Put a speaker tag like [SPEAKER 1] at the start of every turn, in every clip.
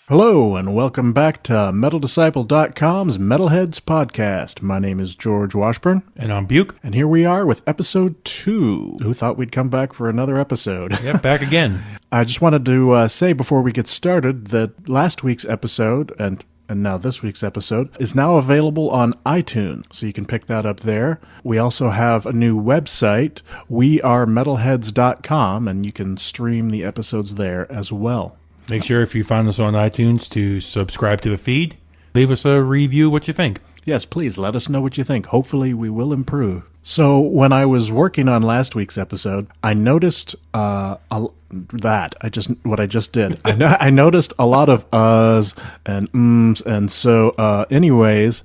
[SPEAKER 1] Hello, and welcome back to MetalDisciple.com's Metalheads podcast. My name is George Washburn.
[SPEAKER 2] And I'm Buke.
[SPEAKER 1] And here we are with episode 2. Who thought we'd come back for another episode?
[SPEAKER 2] Yep, back again.
[SPEAKER 1] I just wanted to say before we get started that last week's episode, and now this week's episode, is now available on iTunes, so you can pick that up there. We also have a new website, wearemetalheads.com, and you can stream the episodes there as well.
[SPEAKER 2] Make sure if you find us on iTunes to subscribe to the feed. Leave us a review, what you think.
[SPEAKER 1] Yes, please let us know what you think. Hopefully we will improve. So when I was working on last week's episode, I noticed what I just did. I noticed a lot of uhs and ums, and so anyways,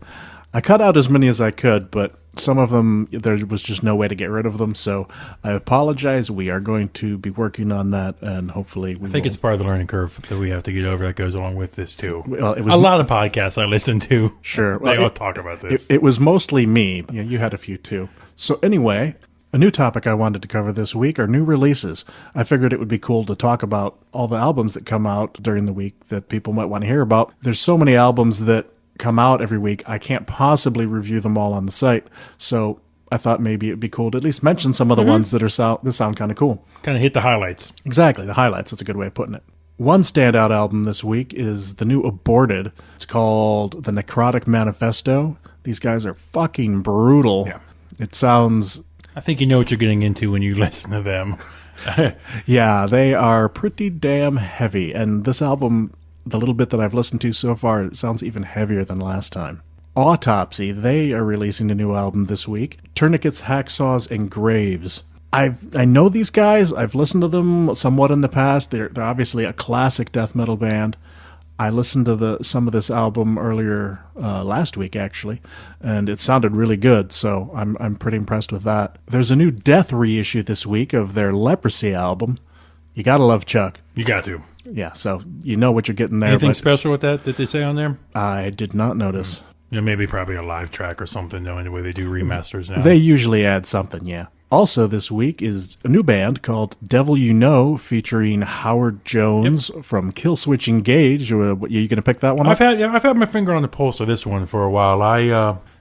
[SPEAKER 1] I cut out as many as I could, but some of them, there was just no way to get rid of them, so I apologize. We are going to be working on that, and hopefully we will.
[SPEAKER 2] I think it's part of the learning curve that we have to get over that goes along with this, too.
[SPEAKER 1] Well, it was
[SPEAKER 2] a lot of podcasts I listen to.
[SPEAKER 1] Sure.
[SPEAKER 2] They all talk about this.
[SPEAKER 1] It was mostly me. Yeah, you had a few, too. So anyway, a new topic I wanted to cover this week are new releases. I figured it would be cool to talk about all the albums that come out during the week that people might want to hear about. There's so many albums that come out every week, I can't possibly review them all on the site. So I thought maybe it'd be cool to at least mention some of the ones that sound kind of cool.
[SPEAKER 2] Kind of hit the highlights.
[SPEAKER 1] Exactly, the highlights. That's a good way of putting it. One standout album this week is the new Aborted. It's called The Necrotic Manifesto. These guys are fucking brutal.
[SPEAKER 2] Yeah.
[SPEAKER 1] It sounds...
[SPEAKER 2] I think you know what you're getting into when you listen to them.
[SPEAKER 1] Yeah, they are pretty damn heavy. And this album, the little bit that I've listened to so far, it sounds even heavier than last time. Autopsy, they are releasing a new album this week. Tourniquets, Hacksaws, and Graves. I know these guys. I've listened to them somewhat in the past. They're obviously a classic death metal band. I listened to some of this album earlier last week, actually, and it sounded really good, so I'm pretty impressed with that. There's a new Death reissue this week of their Leprosy album. You gotta love Chuck.
[SPEAKER 2] You got to.
[SPEAKER 1] Yeah, so you know what you're getting there.
[SPEAKER 2] Anything special with that they say on there?
[SPEAKER 1] I did not notice.
[SPEAKER 2] Yeah, maybe probably a live track or something, knowing the way they do remasters now.
[SPEAKER 1] They usually add something, yeah. Also this week is a new band called Devil You Know, featuring Howard Jones from Killswitch Engage. Are you going to pick that one up?
[SPEAKER 2] I've had my finger on the pulse of this one for a while. I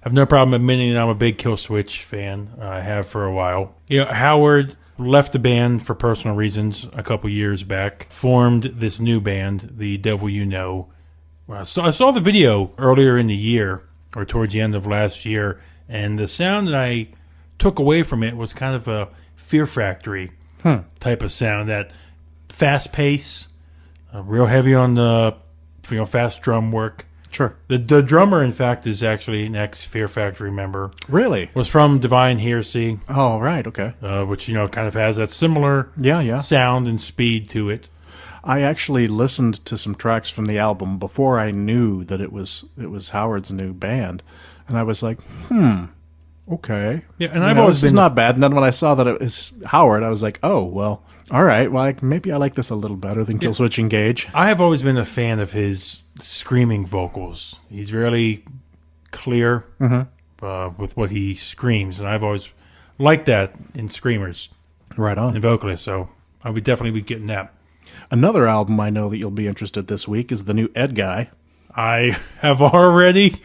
[SPEAKER 2] have no problem admitting that I'm a big Killswitch fan. I have for a while. Howard left the band for personal reasons a couple years back, formed this new band, the Devil You Know. So I saw the video earlier in the year, or towards the end of last year, and the sound that I took away from it was kind of a Fear Factory type of sound, that fast pace, real heavy on the fast drum work.
[SPEAKER 1] Sure.
[SPEAKER 2] The drummer, in fact, is actually an ex-Fear Factory member.
[SPEAKER 1] Really?
[SPEAKER 2] Was from Divine Heresy.
[SPEAKER 1] Oh, right, okay.
[SPEAKER 2] Which, kind of has that similar sound and speed to it.
[SPEAKER 1] I actually listened to some tracks from the album before I knew that it was Howard's new band, and I was like, okay.
[SPEAKER 2] Yeah, and I've always been...
[SPEAKER 1] It's not bad, and then when I saw that it was Howard, I was like, oh, well, all right, well, maybe I like this a little better than Killswitch Engage.
[SPEAKER 2] I have always been a fan of his screaming vocals. He's really clear with what he screams, and I've always liked that in screamers.
[SPEAKER 1] Right on.
[SPEAKER 2] And vocalists, so I would definitely be getting that.
[SPEAKER 1] Another album I know that you'll be interested this week is the new Ed Guy.
[SPEAKER 2] I have already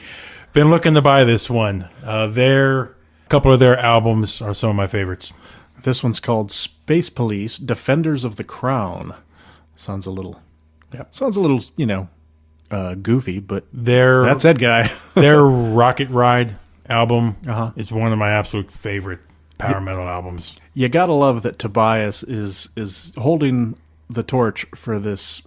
[SPEAKER 2] been looking to buy this one. A couple of their albums are some of my favorites.
[SPEAKER 1] This one's called Space Police, Defenders of the Crown. Sounds a little, goofy, but that's Ed Guy.
[SPEAKER 2] Their Rocket Ride album is one of my absolute favorite power metal albums.
[SPEAKER 1] You gotta love that Tobias is holding the torch for this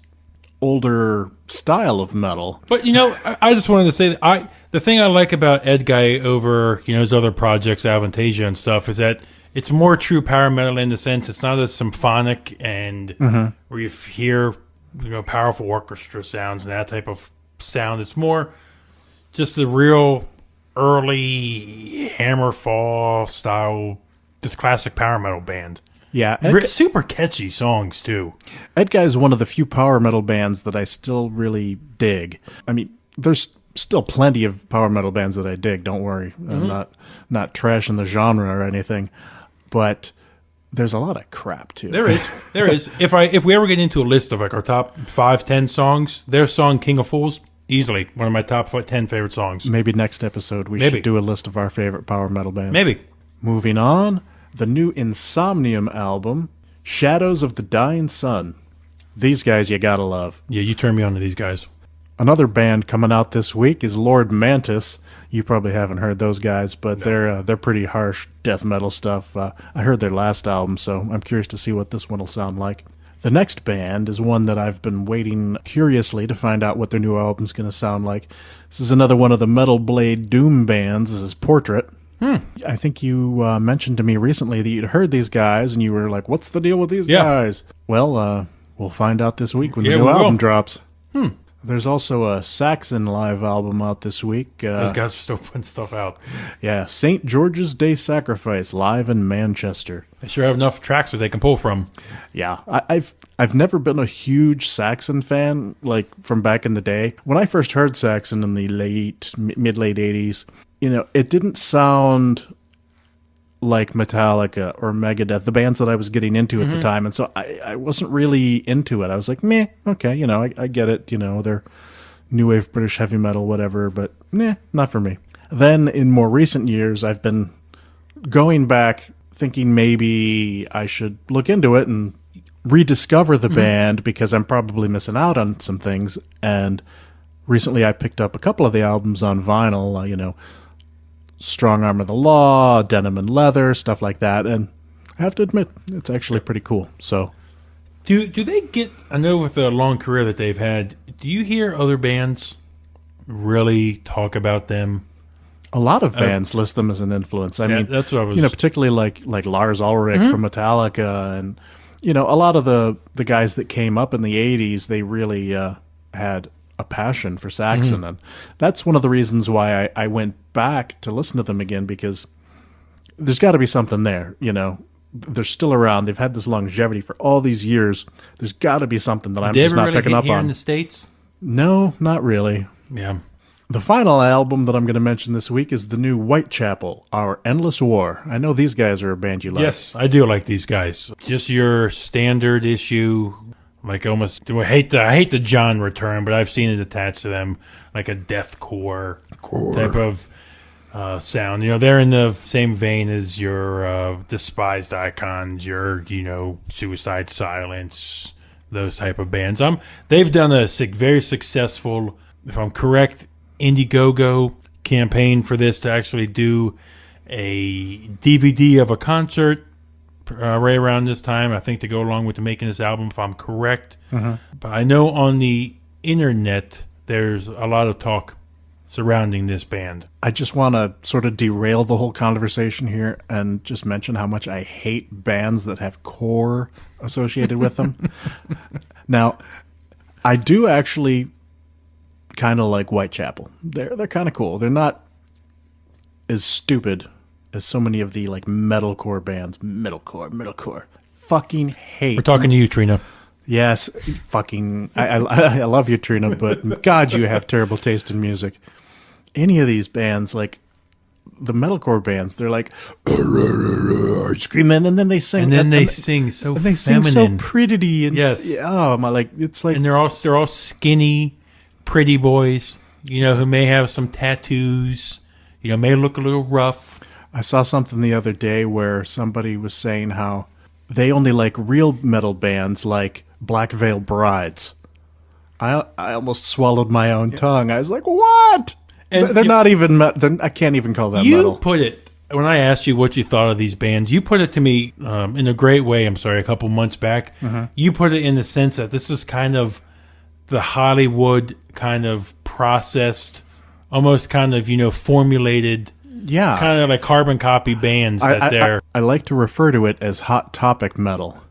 [SPEAKER 1] older style of metal.
[SPEAKER 2] But I just wanted to say that the thing I like about Ed Guy over his other projects, Avantasia and stuff, is that it's more true power metal in the sense it's not as symphonic and where you hear powerful orchestra sounds and that type of sound. It's more just the real early Hammerfall style, just classic power metal band.
[SPEAKER 1] Yeah,
[SPEAKER 2] super catchy songs too.
[SPEAKER 1] Ed Guy is one of the few power metal bands that I still really dig. I mean, there's still plenty of power metal bands that I dig. Don't worry, I'm not trashing the genre or anything. But there's a lot of crap too.
[SPEAKER 2] There is. If we ever get into a list of like our top 5, 10 songs, their song "King of Fools" easily one of my top 10 favorite songs.
[SPEAKER 1] Maybe next episode we should do a list of our favorite power metal bands.
[SPEAKER 2] Maybe.
[SPEAKER 1] Moving on, the new Insomnium album, Shadows of the Dying Sun. These guys you gotta love.
[SPEAKER 2] Yeah, you turned me on to these guys.
[SPEAKER 1] Another band coming out this week is Lord Mantis. You probably haven't heard those guys, but they're pretty harsh death metal stuff. I heard their last album, so I'm curious to see what this one will sound like. The next band is one that I've been waiting curiously to find out what their new album's going to sound like. This is another one of the Metal Blade Doom bands. This is Portrait. I think you mentioned to me recently that you'd heard these guys, and you were like, what's the deal with these guys? Well, we'll find out this week when the new album drops. There's also a Saxon live album out this week.
[SPEAKER 2] Those guys are still putting stuff out.
[SPEAKER 1] Yeah, St. George's Day Sacrifice live in Manchester.
[SPEAKER 2] They sure have enough tracks that they can pull from.
[SPEAKER 1] Yeah, I've never been a huge Saxon fan, like from back in the day. When I first heard Saxon in the mid-late 80s, it didn't sound like Metallica or Megadeth, the bands that I was getting into at the time, and so I wasn't really into it. I was like, meh, okay, I get it, they're new wave British heavy metal, whatever, but not for me. Then in more recent years, I've been going back thinking maybe I should look into it and rediscover the band because I'm probably missing out on some things, and recently I picked up a couple of the albums on vinyl, Strong Arm of the Law, Denim and Leather, stuff like that, and I have to admit, it's actually pretty cool. So,
[SPEAKER 2] do they get? I know with the long career that they've had, do you hear other bands really talk about them?
[SPEAKER 1] A lot of bands list them as an influence. I mean,
[SPEAKER 2] that's what I was.
[SPEAKER 1] Particularly like Lars Ulrich from Metallica, and a lot of the guys that came up in the '80s, they really had a passion for Saxon, and that's one of the reasons why I went back to listen to them again, because there's got to be something there. They're still around. They've had this longevity for all these years. There's got to be something that I'm just not picking up on.
[SPEAKER 2] In the States?
[SPEAKER 1] No, not really.
[SPEAKER 2] Yeah.
[SPEAKER 1] The final album that I'm going to mention this week is the new Whitechapel, Our Endless War. I know these guys are a band you like.
[SPEAKER 2] Yes, I do like these guys. Just your standard issue. Like almost, I hate the genre term, but I've seen it attached to them, like a deathcore type of sound. They're in the same vein as your Despised Icons, your Suicide Silence, those type of bands. They've done a very successful, if I'm correct, Indiegogo campaign for this to actually do a DVD of a concert. Right around this time, I think, to go along with making this album, if I'm correct. But I know on the internet, there's a lot of talk surrounding this band.
[SPEAKER 1] I just want to sort of derail the whole conversation here and just mention how much I hate bands that have core associated with them. Now, I do actually kind of like Whitechapel. They're kind of cool. They're not as stupid as so many of the metalcore bands. Metalcore. Fucking hate.
[SPEAKER 2] We're talking to you, Trina.
[SPEAKER 1] Yes, fucking. I love you, Trina, but God, you have terrible taste in music. Any of these bands, like the metalcore bands, they're like screaming, and then they sing,
[SPEAKER 2] and then they sing so
[SPEAKER 1] they
[SPEAKER 2] feminine,
[SPEAKER 1] sing so pretty, and
[SPEAKER 2] yes,
[SPEAKER 1] it's like,
[SPEAKER 2] and they're all skinny, pretty boys, who may have some tattoos, may look a little rough.
[SPEAKER 1] I saw something the other day where somebody was saying how they only like real metal bands like Black Veil Brides. I almost swallowed my own tongue. I was like, what? And they're not even I can't even call that metal.
[SPEAKER 2] You put it, when I asked you what you thought of these bands, you put it to me in a great way, a couple months back. You put it in the sense that this is kind of the Hollywood kind of processed, almost kind of, formulated...
[SPEAKER 1] Yeah,
[SPEAKER 2] kind of like carbon copy bands. I
[SPEAKER 1] like to refer to it as hot topic metal.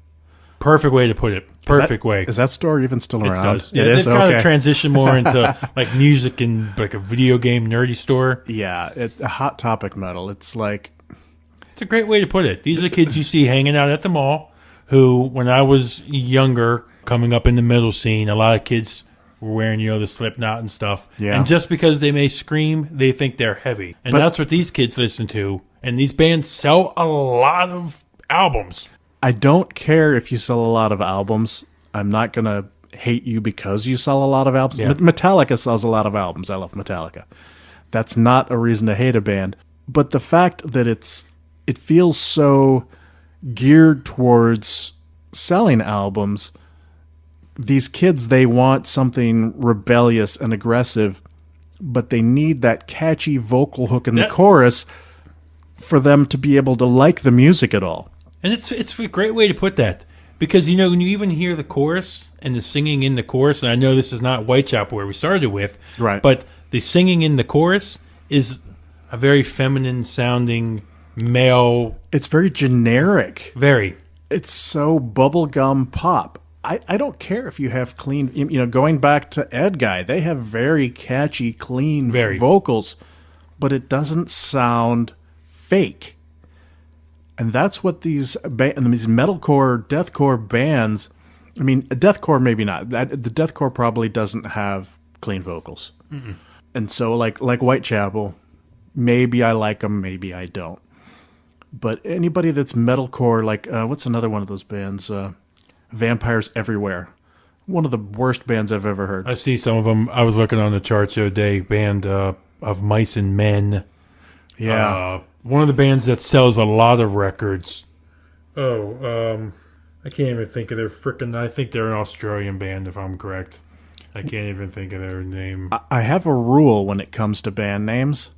[SPEAKER 2] Perfect way to put it. Perfect way.
[SPEAKER 1] Is that store even still around?
[SPEAKER 2] It does. Yeah, they've kind of transitioned more into like music and like a video game nerdy store.
[SPEAKER 1] Yeah, a hot topic metal. It's like,
[SPEAKER 2] it's a great way to put it. These are kids you see hanging out at the mall who, when I was younger, coming up in the metal scene, a lot of kids were wearing, the Slipknot and stuff. Yeah. And just because they may scream, they think they're heavy. And that's what these kids listen to. And these bands sell a lot of albums.
[SPEAKER 1] I don't care if you sell a lot of albums. I'm not going to hate you because you sell a lot of albums.
[SPEAKER 2] Yeah.
[SPEAKER 1] Metallica sells a lot of albums. I love Metallica. That's not a reason to hate a band. But the fact that it feels so geared towards selling albums, these kids, they want something rebellious and aggressive, but they need that catchy vocal hook in the chorus for them to be able to like the music at all.
[SPEAKER 2] And it's a great way to put that. Because, you know, when you even hear the chorus and the singing in the chorus, and I know this is not Whitechapel where we started with,
[SPEAKER 1] right?
[SPEAKER 2] But the singing in the chorus is a very feminine sounding male.
[SPEAKER 1] It's very generic.
[SPEAKER 2] Very.
[SPEAKER 1] It's so bubblegum pop. I don't care if you have clean, you know, going back to Ed Guy, they have very catchy, clean vocals, but it doesn't sound fake. And that's what these metalcore, deathcore bands, I mean, deathcore maybe not. The deathcore probably doesn't have clean vocals. Mm-mm. And so like Whitechapel, maybe I like them, maybe I don't. But anybody that's metalcore, like, what's another one of those bands? Vampires Everywhere. One of the worst bands I've ever heard.
[SPEAKER 2] I see some of them. I was looking on the charts the other day, band of Mice and Men.
[SPEAKER 1] Yeah.
[SPEAKER 2] One of the bands that sells a lot of records. I can't even think of their frickin'. I think they're an Australian band, if I'm correct. I can't even think of their name.
[SPEAKER 1] I have a rule when it comes to band names.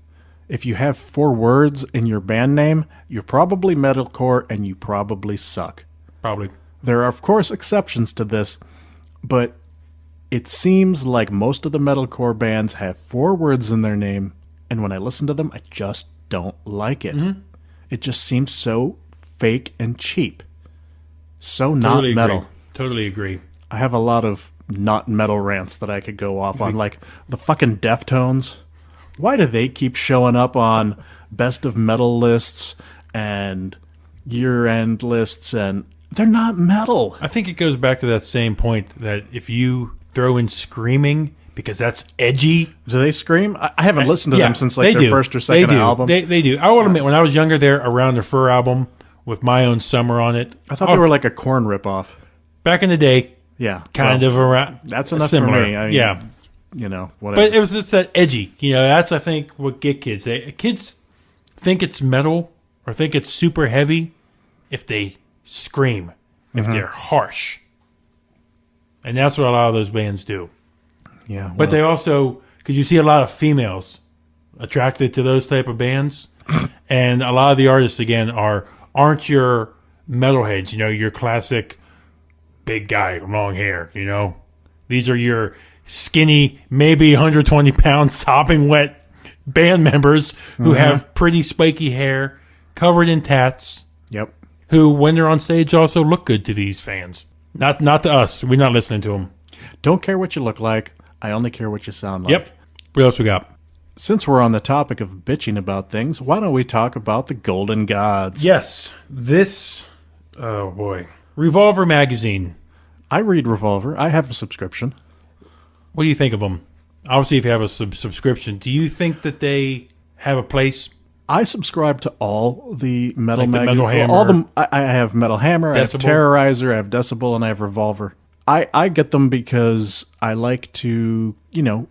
[SPEAKER 1] If you have 4 words in your band name, you're probably metalcore and you probably suck.
[SPEAKER 2] Probably.
[SPEAKER 1] There are, of course, exceptions to this, but it seems like most of the metalcore bands have 4 words in their name, and when I listen to them, I just don't like it. Mm-hmm. It just seems so fake and cheap. So not metal.
[SPEAKER 2] Totally agree.
[SPEAKER 1] I have a lot of not metal rants that I could go off on, like the fucking Deftones. Why do they keep showing up on best of metal lists and year-end lists, and they're not metal?
[SPEAKER 2] I think it goes back to that same point that if you throw in screaming, because that's edgy.
[SPEAKER 1] Do they scream? I haven't listened to them since like their first or
[SPEAKER 2] they
[SPEAKER 1] second album.
[SPEAKER 2] They do. I will admit, when I was younger, they're around their Fur album with My Own Summer on it.
[SPEAKER 1] I thought they were like a Korn ripoff.
[SPEAKER 2] Back in the day,
[SPEAKER 1] yeah,
[SPEAKER 2] kind of around.
[SPEAKER 1] That's enough
[SPEAKER 2] similar.
[SPEAKER 1] for me. I mean,
[SPEAKER 2] yeah,
[SPEAKER 1] you know, whatever.
[SPEAKER 2] But it was just that edgy. You know, that's I think what get kids. Kids think it's metal or think it's super heavy if they scream, if they're harsh, and that's what a lot of those bands do.
[SPEAKER 1] Yeah, well,
[SPEAKER 2] but they also, because you see a lot of females attracted to those type of bands, and a lot of the artists again aren't your metalheads. You know, your classic big guy, long hair. You know, these are your skinny, maybe 120 pound, sopping wet band members who have pretty spiky hair, covered in tats.
[SPEAKER 1] Yep.
[SPEAKER 2] Who, when they're on stage, also look good to these fans. Not to us. We're not listening to them.
[SPEAKER 1] Don't care what you look like. I only care what you sound like.
[SPEAKER 2] Yep. What else we got?
[SPEAKER 1] Since we're on the topic of bitching about things, why don't we talk about the Golden Gods?
[SPEAKER 2] Yes. This, oh boy. Revolver magazine.
[SPEAKER 1] I read Revolver. I have a subscription.
[SPEAKER 2] What do you think of them? Obviously, if you have a subscription, do you think that they have a place?
[SPEAKER 1] I subscribe to all the metal magazines.
[SPEAKER 2] Metal Hammer.
[SPEAKER 1] All them. I have Metal Hammer,
[SPEAKER 2] Decibel.
[SPEAKER 1] I have Terrorizer, I have Decibel, and I have Revolver. I get them because I like to, you know,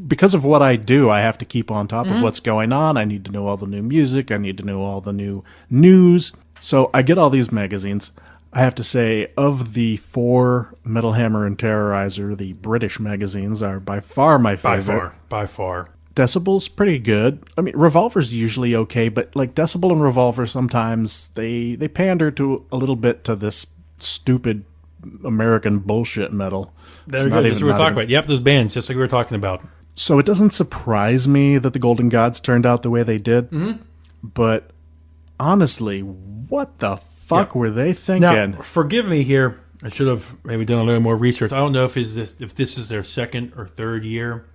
[SPEAKER 1] because of what I do, I have to keep on top of what's going on. I need to know all the new music. I need to know all the new news. So I get all these magazines. I have to say, of the 4, Metal Hammer and Terrorizer, the British magazines are by far my favorite.
[SPEAKER 2] By far.
[SPEAKER 1] Decibel's pretty good. I mean, Revolver's usually okay, but like Decibel and Revolver, sometimes they pander to a little bit to this stupid American bullshit metal.
[SPEAKER 2] There we go. That's what we're talking about. Yep, those bands, just like we were talking about.
[SPEAKER 1] So it doesn't surprise me that the Golden Gods turned out the way they did. Mm-hmm. But honestly, what the fuck were they thinking?
[SPEAKER 2] Now, forgive me here. I should have maybe done a little more research. I don't know if this is their second or third year.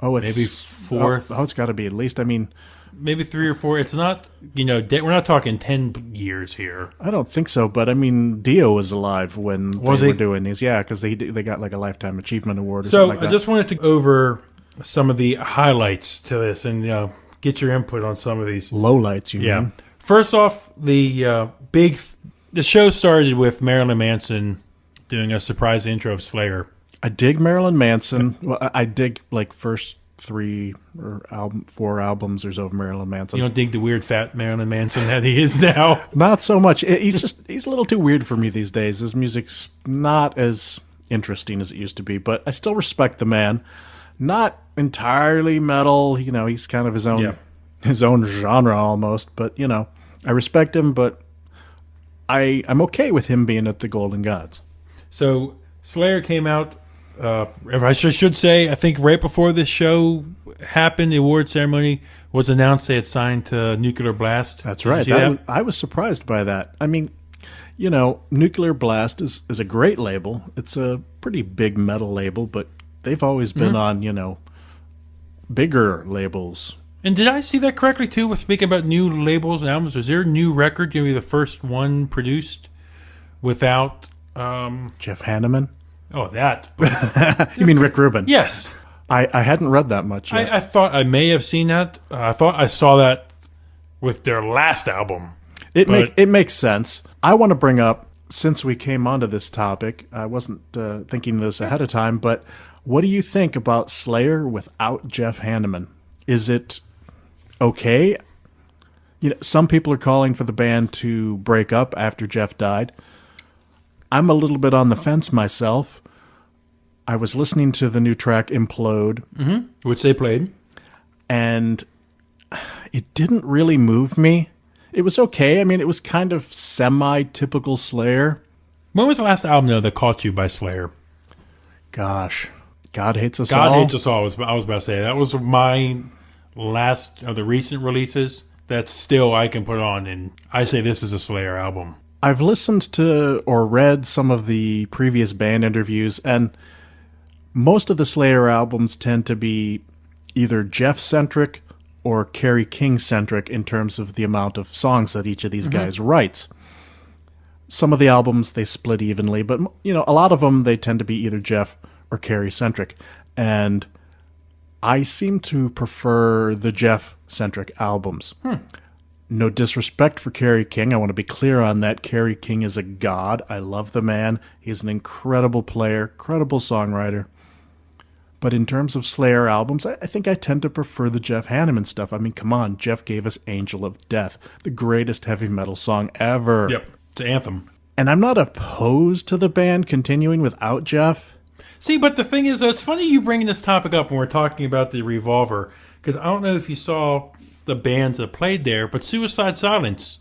[SPEAKER 1] Oh, it's
[SPEAKER 2] maybe fourth.
[SPEAKER 1] Oh, it's got to be at least. I mean,
[SPEAKER 2] maybe 3 or 4. It's not, you know, we're not talking 10 years here.
[SPEAKER 1] I don't think so, but I mean, Dio was alive when they were doing these. Yeah, because they got like a Lifetime Achievement Award or something like that.
[SPEAKER 2] So I just wanted to go over some of the highlights to this and get your input on some of these.
[SPEAKER 1] Lowlights, you mean?
[SPEAKER 2] First off, the big The show started with Marilyn Manson doing a surprise intro of Slayer.
[SPEAKER 1] I dig Marilyn Manson. Well, I dig like first 4 albums or so of Marilyn Manson.
[SPEAKER 2] You don't dig the weird fat Marilyn Manson that he is now?
[SPEAKER 1] Not so much. He's a little too weird for me these days. His music's not as interesting as it used to be, but I still respect the man. Not entirely metal, he's kind of his own genre almost, but I respect him, but I'm okay with him being at the Golden Gods.
[SPEAKER 2] So Slayer came out, I should say, I think right before this show happened, the award ceremony was announced they had signed to Nuclear Blast.
[SPEAKER 1] That's right. I was surprised by that. I mean, Nuclear Blast is a great label. It's a pretty big metal label, but they've always been on, bigger labels.
[SPEAKER 2] And did I see that correctly, too, with speaking about new labels and albums? Was there a new record going to be the first one produced without...
[SPEAKER 1] Jeff Hanneman?
[SPEAKER 2] Oh, that.
[SPEAKER 1] You mean Rick Rubin?
[SPEAKER 2] Yes.
[SPEAKER 1] I hadn't read that much yet.
[SPEAKER 2] I thought I may have seen that. I thought I saw that with their last album.
[SPEAKER 1] It makes sense. I want to bring up, since we came onto this topic, I wasn't thinking this ahead of time, but what do you think about Slayer without Jeff Hanneman? Is it okay? Some people are calling for the band to break up after Jeff died. I'm a little bit on the fence myself. I was listening to the new track Implode.
[SPEAKER 2] Mm-hmm. Which they played.
[SPEAKER 1] And it didn't really move me. It was okay. I mean, it was kind of semi-typical Slayer.
[SPEAKER 2] When was the last album, though, that caught you by Slayer?
[SPEAKER 1] Gosh. God Hates Us All.
[SPEAKER 2] God Hates Us All, I was about to say. That was my last of the recent releases that still I can put on, and I say this is a Slayer album.
[SPEAKER 1] I've listened to or read some of the previous band interviews, and most of the Slayer albums tend to be either Jeff-centric or Kerry King-centric in terms of the amount of songs that each of these guys writes. Some of the albums, they split evenly, but a lot of them, they tend to be either Jeff or Kerry-centric. And I seem to prefer the Jeff-centric albums. No disrespect for Kerry King. I want to be clear on that. Kerry King is a god. I love the man. He's an incredible player, incredible songwriter. But in terms of Slayer albums, I think I tend to prefer the Jeff Hanneman stuff. I mean, come on. Jeff gave us Angel of Death, the greatest heavy metal song ever.
[SPEAKER 2] Yep, it's an anthem.
[SPEAKER 1] And I'm not opposed to the band continuing without Jeff.
[SPEAKER 2] See, but the thing is, it's funny you bringing this topic up when we're talking about the Revolver, because I don't know if you saw the bands that played there, but Suicide Silence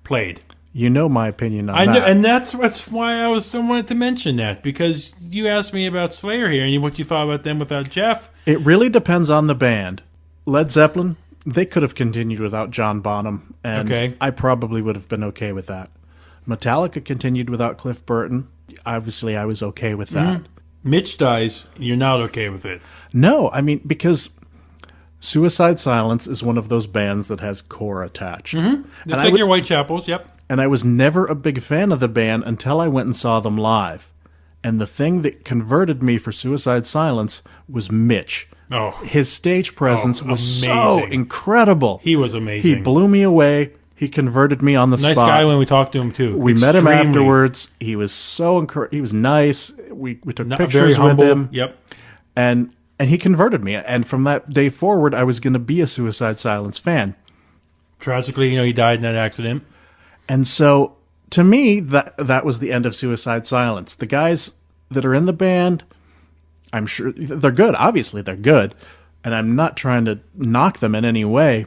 [SPEAKER 2] played.
[SPEAKER 1] You know my opinion on
[SPEAKER 2] I
[SPEAKER 1] that.
[SPEAKER 2] know, and that's why I wanted to mention that, because you asked me about Slayer here and what you thought about them without Jeff.
[SPEAKER 1] It really depends on the band. Led Zeppelin, they could have continued without John Bonham, and I probably would have been okay with that. Metallica continued without Cliff Burton. Obviously, I was okay with that.
[SPEAKER 2] Mitch dies, you're not okay with it.
[SPEAKER 1] No, I mean, because Suicide Silence is one of those bands that has core attached.
[SPEAKER 2] It's like your Whitechapels, yep.
[SPEAKER 1] And I was never a big fan of the band until I went and saw them live. And the thing that converted me for Suicide Silence was Mitch.
[SPEAKER 2] Oh,
[SPEAKER 1] his stage presence was
[SPEAKER 2] amazing.
[SPEAKER 1] So incredible.
[SPEAKER 2] He was amazing.
[SPEAKER 1] He blew me away. He converted me on the spot.
[SPEAKER 2] Nice guy when we talked to him, too.
[SPEAKER 1] We met him afterwards. He was he was nice. We took pictures with him.
[SPEAKER 2] Yep.
[SPEAKER 1] And he converted me. And from that day forward, I was going to be a Suicide Silence fan.
[SPEAKER 2] Tragically, he died in that accident.
[SPEAKER 1] And so, to me, that was the end of Suicide Silence. The guys that are in the band, I'm sure they're good. Obviously, they're good. And I'm not trying to knock them in any way.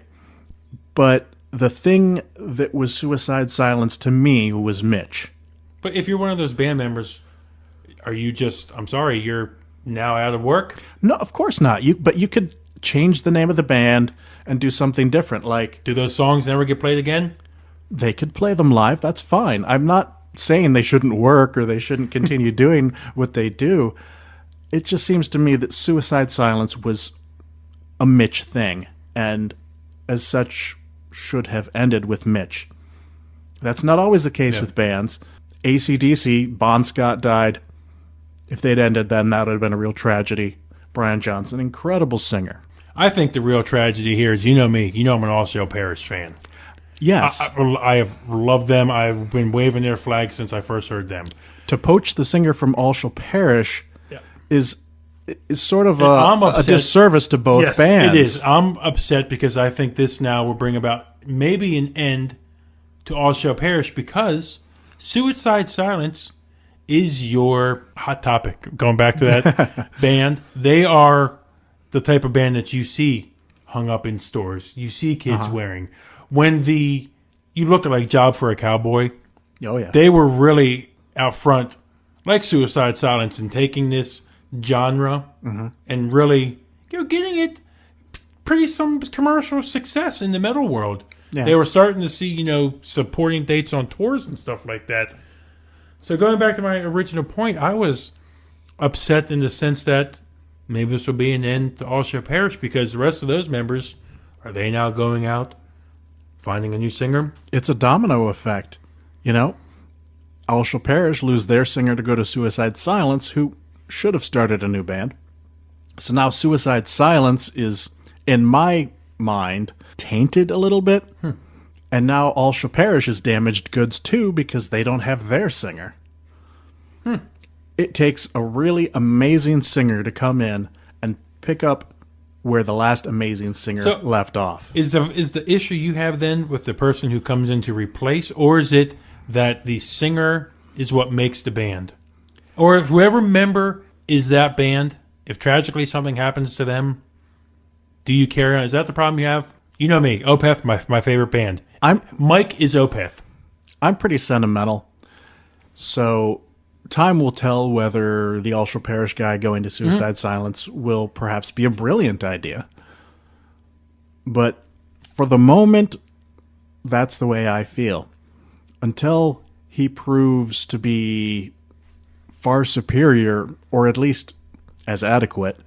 [SPEAKER 1] But the thing that was Suicide Silence to me was Mitch.
[SPEAKER 2] But if you're one of those band members, are you just, I'm sorry, you're now out of work?
[SPEAKER 1] No, of course not. But you could change the name of the band and do something different. Like,
[SPEAKER 2] do those songs never get played again?
[SPEAKER 1] They could play them live. That's fine. I'm not saying they shouldn't work or they shouldn't continue doing what they do. It just seems to me that Suicide Silence was a Mitch thing, and as such should have ended with Mitch. That's not always the case with bands. AC/DC, Bon Scott died. If they'd ended then, that would have been a real tragedy. Brian Johnson, incredible singer.
[SPEAKER 2] I think the real tragedy here is, you know me, you know I'm an All Shall Perish fan.
[SPEAKER 1] Yes.
[SPEAKER 2] I have loved them. I've been waving their flag since I first heard them.
[SPEAKER 1] To poach the singer from All Shall Perish is sort of
[SPEAKER 2] I'm
[SPEAKER 1] a
[SPEAKER 2] upset.
[SPEAKER 1] disservice to both
[SPEAKER 2] Yes,
[SPEAKER 1] bands.
[SPEAKER 2] it is. I'm upset because I think this now will bring about maybe an end to All Shall Perish, because Suicide Silence is your hot topic. Going back to that band, they are the type of band that you see hung up in stores. You see kids wearing. When you look at like Job for a Cowboy,
[SPEAKER 1] Oh, yeah.
[SPEAKER 2] they were really out front, like Suicide Silence, in taking this genre and really, getting it pretty some commercial success in the metal world.
[SPEAKER 1] Yeah.
[SPEAKER 2] They were starting to see, supporting dates on tours and stuff like that. So going back to my original point, I was upset in the sense that maybe this will be an end to All Shall Perish, because the rest of those members, are they now going out, finding a new singer?
[SPEAKER 1] It's a domino effect. All Shall Perish lose their singer to go to Suicide Silence, who should have started a new band. So now Suicide Silence is, in my mind, tainted a little bit. And now All Shall Perish is damaged goods too, because they don't have their singer. It takes a really amazing singer to come in and pick up where the last amazing singer left off.
[SPEAKER 2] Is the issue you have then with the person who comes in to replace, or is it that the singer is what makes the band? Or if whoever member is that band, if tragically something happens to them, do you carry on? Is that the problem you have? You know me, Opeth, my favorite band. Mike is Opeth.
[SPEAKER 1] I'm pretty sentimental. So time will tell whether the All Shall Perish guy going to Suicide Silence will perhaps be a brilliant idea. But for the moment, that's the way I feel. Until he proves to be far superior, or at least as adequate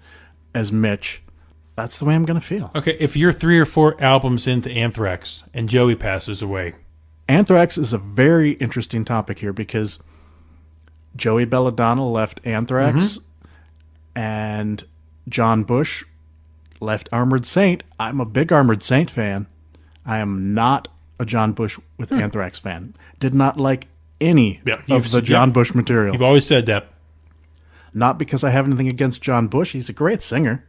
[SPEAKER 1] as Mitch, that's the way I'm going to feel.
[SPEAKER 2] Okay, if you're 3 or 4 albums into Anthrax and Joey passes away.
[SPEAKER 1] Anthrax is a very interesting topic here, because Joey Belladonna left Anthrax and John Bush left Armored Saint. I'm a big Armored Saint fan. I am not a John Bush with Anthrax fan. Did not like any of the John Bush material.
[SPEAKER 2] You've always said that.
[SPEAKER 1] Not because I have anything against John Bush. He's a great singer.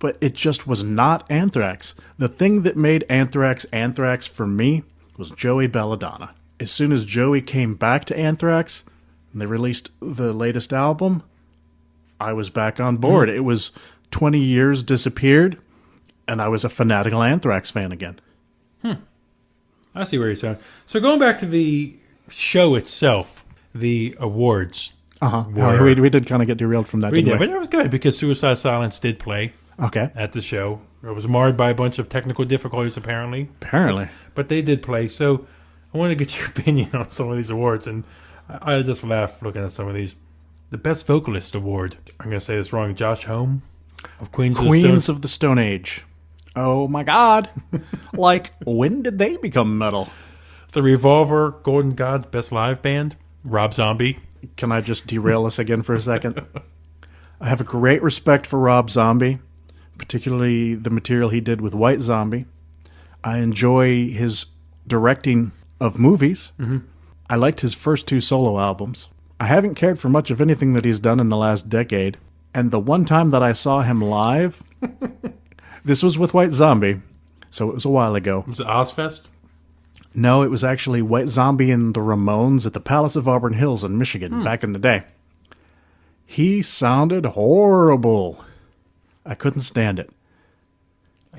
[SPEAKER 1] But it just was not Anthrax. The thing that made Anthrax Anthrax for me was Joey Belladonna. As soon as Joey came back to Anthrax and they released the latest album, I was back on board. It was 20 years disappeared, and I was a fanatical Anthrax fan again.
[SPEAKER 2] I see where you're saying. So going back to the show itself, the awards.
[SPEAKER 1] We did kind of get derailed from that,
[SPEAKER 2] We
[SPEAKER 1] didn't
[SPEAKER 2] did,
[SPEAKER 1] we?
[SPEAKER 2] but it was good because Suicide Silence did play
[SPEAKER 1] Okay.
[SPEAKER 2] at the show. It was marred by a bunch of technical difficulties, apparently.
[SPEAKER 1] Apparently.
[SPEAKER 2] But they did play. So I want to get your opinion on some of these awards. And I just laugh looking at some of these. The Best Vocalist Award. I'm going to say this wrong. Josh Homme of Queens
[SPEAKER 1] of the Stone Age. Oh my God. Like, when did they become metal?
[SPEAKER 2] The Revolver Golden Gods Best Live Band. Rob Zombie.
[SPEAKER 1] Can I just derail us again for a second? I have a great respect for Rob Zombie, particularly the material he did with White Zombie. I enjoy his directing of movies. I liked his first 2 solo albums. I haven't cared for much of anything that he's done in the last decade. And the one time that I saw him live, this was with White Zombie, so it was a while ago.
[SPEAKER 2] Was it Ozfest?
[SPEAKER 1] No, it was actually White Zombie and the Ramones at the Palace of Auburn Hills in Michigan back in the day. He sounded horrible. I couldn't stand it.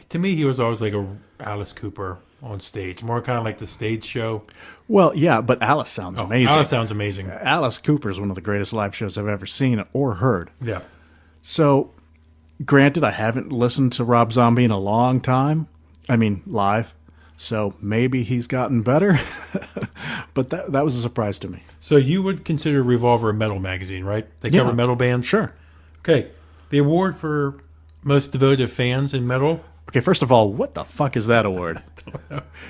[SPEAKER 2] To me, he was always like a Alice Cooper on stage. More kind of like the stage show.
[SPEAKER 1] Well, yeah, but Alice sounds amazing.
[SPEAKER 2] Alice sounds amazing.
[SPEAKER 1] Alice Cooper is one of the greatest live shows I've ever seen or heard.
[SPEAKER 2] Yeah.
[SPEAKER 1] So, granted, I haven't listened to Rob Zombie in a long time. I mean, live. So maybe he's gotten better. But that was a surprise to me.
[SPEAKER 2] So you would consider Revolver a metal magazine, right? They cover metal bands?
[SPEAKER 1] Sure.
[SPEAKER 2] Okay. The award for most devoted fans in metal.
[SPEAKER 1] Okay, first of all, what the fuck is that award?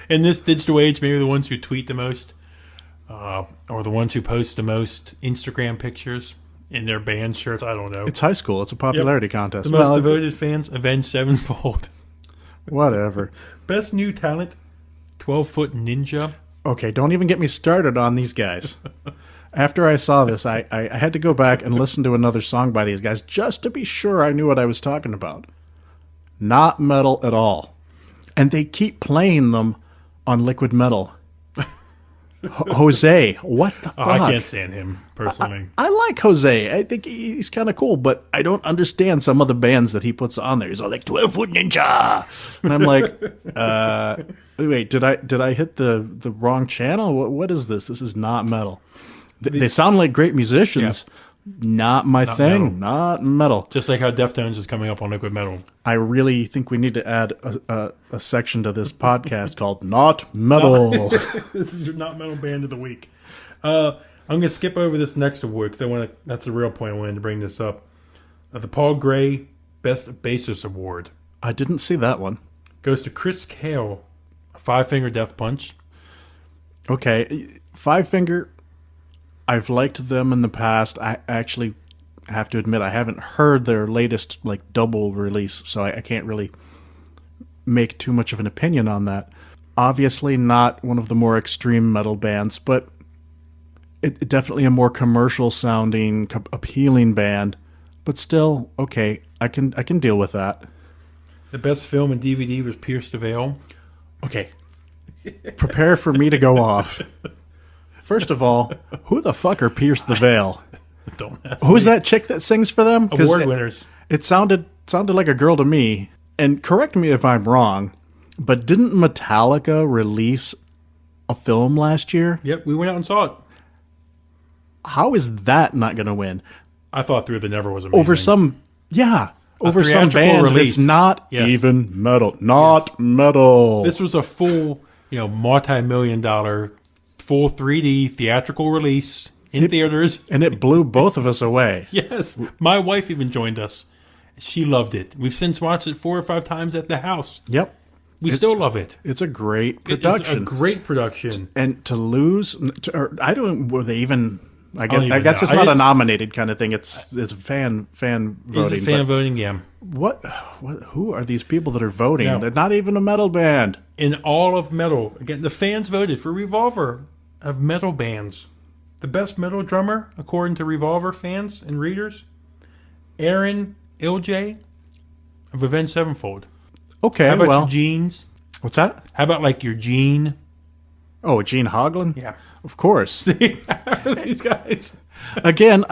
[SPEAKER 2] In this digital age, maybe the ones who tweet the most or the ones who post the most Instagram pictures in their band shirts. I don't know.
[SPEAKER 1] It's high school. It's a popularity contest.
[SPEAKER 2] The most devoted fans, Avenged Sevenfold.
[SPEAKER 1] Whatever.
[SPEAKER 2] Best New Talent, 12-Foot Ninja.
[SPEAKER 1] Okay, don't even get me started on these guys. After I saw this, I had to go back and listen to another song by these guys just to be sure I knew what I was talking about. Not metal at all. And they keep playing them on Liquid Metal. Jose, what the fuck?
[SPEAKER 2] I can't stand him, personally.
[SPEAKER 1] I like Jose. I think he's kind of cool, but I don't understand some of the bands that he puts on there. He's all like 12-Foot Ninja, and I'm like, wait, did I hit the wrong channel? What is this? This is not metal. They sound like great musicians. Yeah. Not my thing. Metal. Not metal.
[SPEAKER 2] Just like how Deftones is coming up on Liquid Metal.
[SPEAKER 1] I really think we need to add a section to this podcast called Not Metal.
[SPEAKER 2] This is your Not Metal Band of the Week. I'm going to skip over this next award because that's the real point I wanted to bring this up. The Paul Gray Best Bassist Award.
[SPEAKER 1] I didn't see that one.
[SPEAKER 2] Goes to Chris Cale, Five Finger Death Punch.
[SPEAKER 1] Okay, Five Finger... I've liked them in the past. I actually have to admit I haven't heard their latest double release, so I can't really make too much of an opinion on that. Obviously not one of the more extreme metal bands, but it definitely a more commercial sounding, appealing band. But still, okay, I can deal with that.
[SPEAKER 2] The best film and DVD was Pierce the Veil.
[SPEAKER 1] Okay, prepare for me to go off. First of all, who the fuck are Pierce the Veil?
[SPEAKER 2] Don't ask
[SPEAKER 1] Who's
[SPEAKER 2] me.
[SPEAKER 1] that chick that sings for them?
[SPEAKER 2] Award winners.
[SPEAKER 1] It sounded like a girl to me. And correct me if I'm wrong, but didn't Metallica release a film last year?
[SPEAKER 2] Yep, we went out and saw it.
[SPEAKER 1] How is that not going to win?
[SPEAKER 2] I thought Through the Never was amazing.
[SPEAKER 1] Over some band
[SPEAKER 2] release.
[SPEAKER 1] that's not even metal. Not metal.
[SPEAKER 2] This was a full, multi-million-dollar full 3D theatrical release in theaters.
[SPEAKER 1] And it blew both of us away.
[SPEAKER 2] Yes. My wife even joined us. She loved it. We've since watched it 4 or 5 times at the house.
[SPEAKER 1] Yep.
[SPEAKER 2] We still love it.
[SPEAKER 1] It's a great production.
[SPEAKER 2] It's a great production.
[SPEAKER 1] And to lose, were they even... I guess it's not a nominated kind of thing. It's fan voting.
[SPEAKER 2] Is it fan voting? Yeah.
[SPEAKER 1] What? Who are these people that are voting? No. They're not even a metal band.
[SPEAKER 2] In all of metal, again, the fans voted for Revolver of metal bands. The best metal drummer, according to Revolver fans and readers, Aaron Ilje of Avenged Sevenfold.
[SPEAKER 1] Okay,
[SPEAKER 2] how about your Genes?
[SPEAKER 1] What's that?
[SPEAKER 2] How about your Gene?
[SPEAKER 1] Oh, Gene Hoglan?
[SPEAKER 2] Yeah.
[SPEAKER 1] Of course.
[SPEAKER 2] See? These guys.
[SPEAKER 1] Again,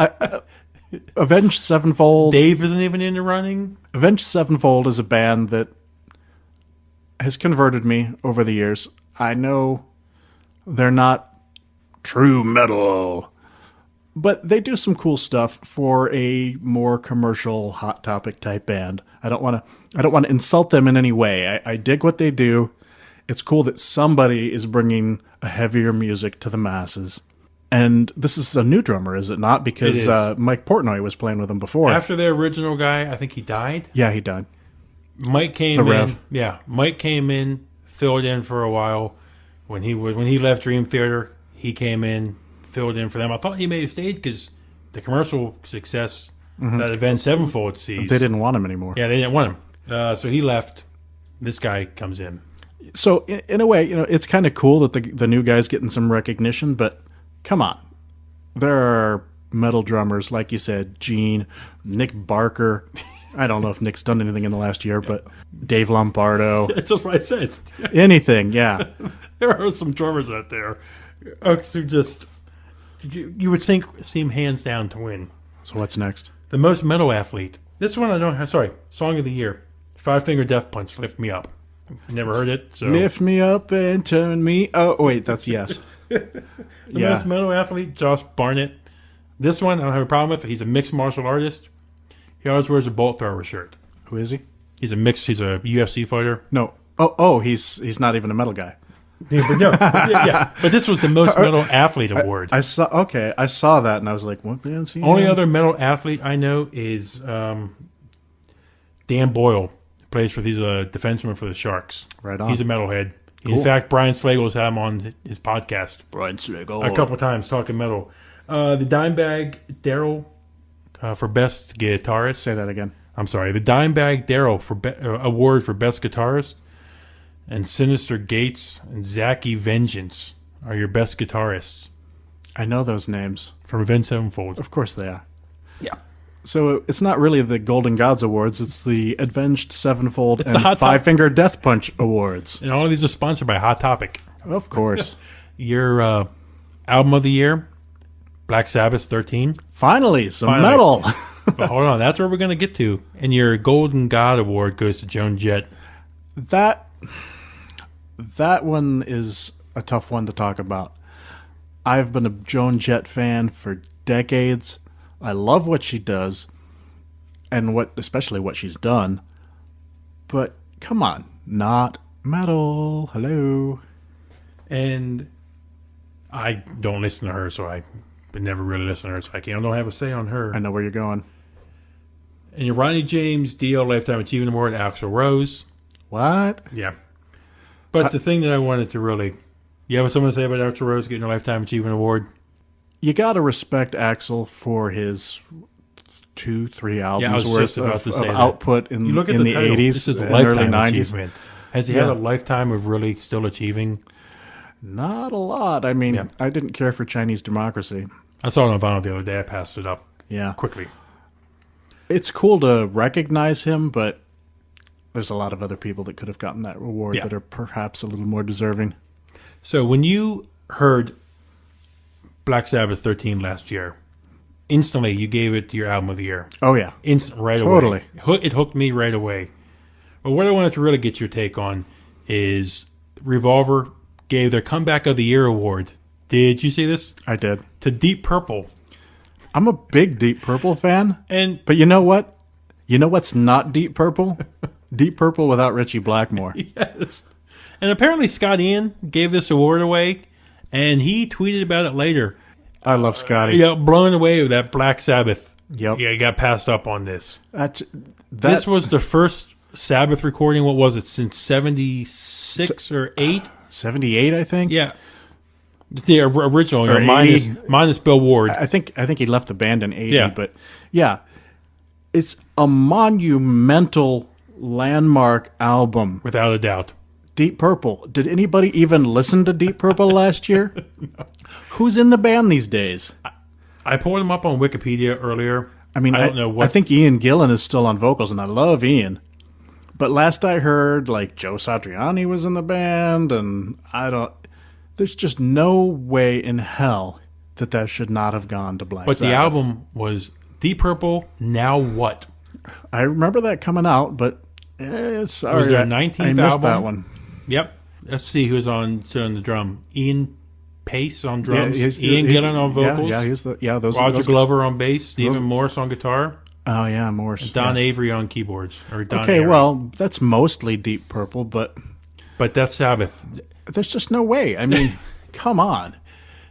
[SPEAKER 1] Avenged Sevenfold.
[SPEAKER 2] Dave isn't even in the running.
[SPEAKER 1] Avenged Sevenfold is a band that has converted me over the years. I know they're not true metal, but they do some cool stuff for a more commercial Hot Topic type band. I don't want to insult them in any way. I dig what they do. It's cool that somebody is bringing a heavier music to the masses. And this is a new drummer, is it not? Because Mike Portnoy was playing with them before.
[SPEAKER 2] After their original guy, I think he died.
[SPEAKER 1] Yeah, he died.
[SPEAKER 2] Mike came in. Rev. Yeah, Mike came in, filled in for a while. When he left Dream Theater, he came in, filled in for them. I thought he may have stayed because the commercial success that Avenged Sevenfold sees.
[SPEAKER 1] They didn't want him anymore.
[SPEAKER 2] Yeah, they didn't want him. So he left. This guy comes in.
[SPEAKER 1] So in a way, it's kind of cool that the new guy's getting some recognition, but come on. There are metal drummers, like you said, Gene, Nick Barker. I don't know if Nick's done anything in the last year, but Dave Lombardo.
[SPEAKER 2] That's what I said.
[SPEAKER 1] Anything, yeah.
[SPEAKER 2] There are some drummers out there who just, you would think, seem hands down to win.
[SPEAKER 1] So what's next?
[SPEAKER 2] The most metal athlete. This one I don't have. Sorry, Song of the Year. Five Finger Death Punch, Lift Me Up. Never heard it. So
[SPEAKER 1] lift me up and turn me. Oh wait, that's Yes.
[SPEAKER 2] The most metal athlete, Josh Barnett. This one I don't have a problem with. He's a mixed martial artist. He always wears a bolt thrower shirt.
[SPEAKER 1] Who is he?
[SPEAKER 2] He's a UFC fighter.
[SPEAKER 1] No. Oh, he's not even a metal guy.
[SPEAKER 2] Yeah, but no. Yeah. But this was the most metal athlete award.
[SPEAKER 1] I saw that and I was like, what band's he?
[SPEAKER 2] Only other metal athlete I know is Dan Boyle. Plays for he's a defenseman for the Sharks.
[SPEAKER 1] Right on.
[SPEAKER 2] He's a metalhead.
[SPEAKER 1] Cool.
[SPEAKER 2] In fact, Brian Slagle's had him on his podcast.
[SPEAKER 1] Brian Slagle.
[SPEAKER 2] A couple times talking metal. The Dimebag Daryl for best guitarist.
[SPEAKER 1] Say that again.
[SPEAKER 2] I'm sorry. The Dimebag Daryl for award for best guitarist and Sinister Gates and Zachy Vengeance are your best guitarists
[SPEAKER 1] I know those names.
[SPEAKER 2] from Avenged Sevenfold.
[SPEAKER 1] Of course they are.
[SPEAKER 2] Yeah.
[SPEAKER 1] So it's not really the Golden Gods Awards, it's the Avenged Sevenfold
[SPEAKER 2] the
[SPEAKER 1] and
[SPEAKER 2] Hot
[SPEAKER 1] Five Finger Death Punch Awards.
[SPEAKER 2] And all of these are sponsored by Hot Topic.
[SPEAKER 1] Of course.
[SPEAKER 2] Your album of the year, Black Sabbath 13.
[SPEAKER 1] Finally, some
[SPEAKER 2] Finally.
[SPEAKER 1] metal.
[SPEAKER 2] But hold on, that's where we're going to get to. And your Golden God Award goes to Joan Jett.
[SPEAKER 1] That one is a tough one to talk about. I've been a Joan Jett fan for decades. I love what she does, and especially what she's done. But come on, not metal. Hello.
[SPEAKER 2] And I don't listen to her, so I never really listen to her, so I don't have a say on her.
[SPEAKER 1] I know where you're going.
[SPEAKER 2] And your Ronnie James Dio Lifetime Achievement Award, Axl Rose.
[SPEAKER 1] What?
[SPEAKER 2] Yeah. But the thing that I wanted to really... You have something to say about Axl Rose getting a Lifetime Achievement Award?
[SPEAKER 1] You got to respect Axl for his 2-3 albums worth of output in
[SPEAKER 2] you look at
[SPEAKER 1] the
[SPEAKER 2] title,
[SPEAKER 1] 80s
[SPEAKER 2] this is a
[SPEAKER 1] and early
[SPEAKER 2] lifetime
[SPEAKER 1] 90s.
[SPEAKER 2] achievement. Has he had a lifetime of really still achieving?
[SPEAKER 1] Not a lot. I mean, I didn't care for Chinese Democracy.
[SPEAKER 2] I saw it on vinyl the other day. I passed it up quickly.
[SPEAKER 1] It's cool to recognize him, but there's a lot of other people that could have gotten that award that are perhaps a little more deserving.
[SPEAKER 2] So when you heard Black Sabbath 13 last year, instantly you gave it to your album of the year.
[SPEAKER 1] Oh, yeah.
[SPEAKER 2] Right
[SPEAKER 1] Totally.
[SPEAKER 2] away. It hooked me right away. But what I wanted to really get your take on is Revolver gave their Comeback of the Year award. Did you see this?
[SPEAKER 1] I did.
[SPEAKER 2] To Deep Purple.
[SPEAKER 1] I'm a big Deep Purple fan.
[SPEAKER 2] But
[SPEAKER 1] you know what? You know what's not Deep Purple? Deep Purple without Richie Blackmore.
[SPEAKER 2] Yes. And apparently Scott Ian gave this award away, and he tweeted about it later.
[SPEAKER 1] I love Scotty.
[SPEAKER 2] Blown away with that Black Sabbath.
[SPEAKER 1] Yep.
[SPEAKER 2] Yeah, he got passed up on this.
[SPEAKER 1] This
[SPEAKER 2] was the first Sabbath recording, what was it, since 76 or 8?
[SPEAKER 1] 78, I think.
[SPEAKER 2] Yeah. The original,
[SPEAKER 1] Or
[SPEAKER 2] minus Bill Ward.
[SPEAKER 1] I think he left the band in 80, but it's a monumental landmark album.
[SPEAKER 2] Without a doubt.
[SPEAKER 1] Deep Purple. Did anybody even listen to Deep Purple last year? No. Who's in the band these days?
[SPEAKER 2] I pulled him up on Wikipedia earlier.
[SPEAKER 1] I mean, I don't know what. I think Ian Gillan is still on vocals, and I love Ian. But last I heard, like, Joe Satriani was in the band, and there's just no way in hell that should not have gone to Black Sabbath.
[SPEAKER 2] But the album was Deep Purple, Now What?
[SPEAKER 1] I remember that coming out, but sorry.
[SPEAKER 2] Was their 19th
[SPEAKER 1] I missed
[SPEAKER 2] album?
[SPEAKER 1] that one.
[SPEAKER 2] Yep. Let's see who's on the drum. Ian Pace on drums.
[SPEAKER 1] Yeah,
[SPEAKER 2] Ian Gillan on vocals.
[SPEAKER 1] Those.
[SPEAKER 2] Roger Glover on bass. Stephen Morse on guitar.
[SPEAKER 1] Oh yeah, Morse.
[SPEAKER 2] And Don Avery on keyboards.
[SPEAKER 1] Well, that's mostly Deep Purple, but
[SPEAKER 2] that's Sabbath.
[SPEAKER 1] There's just no way. I mean, come on.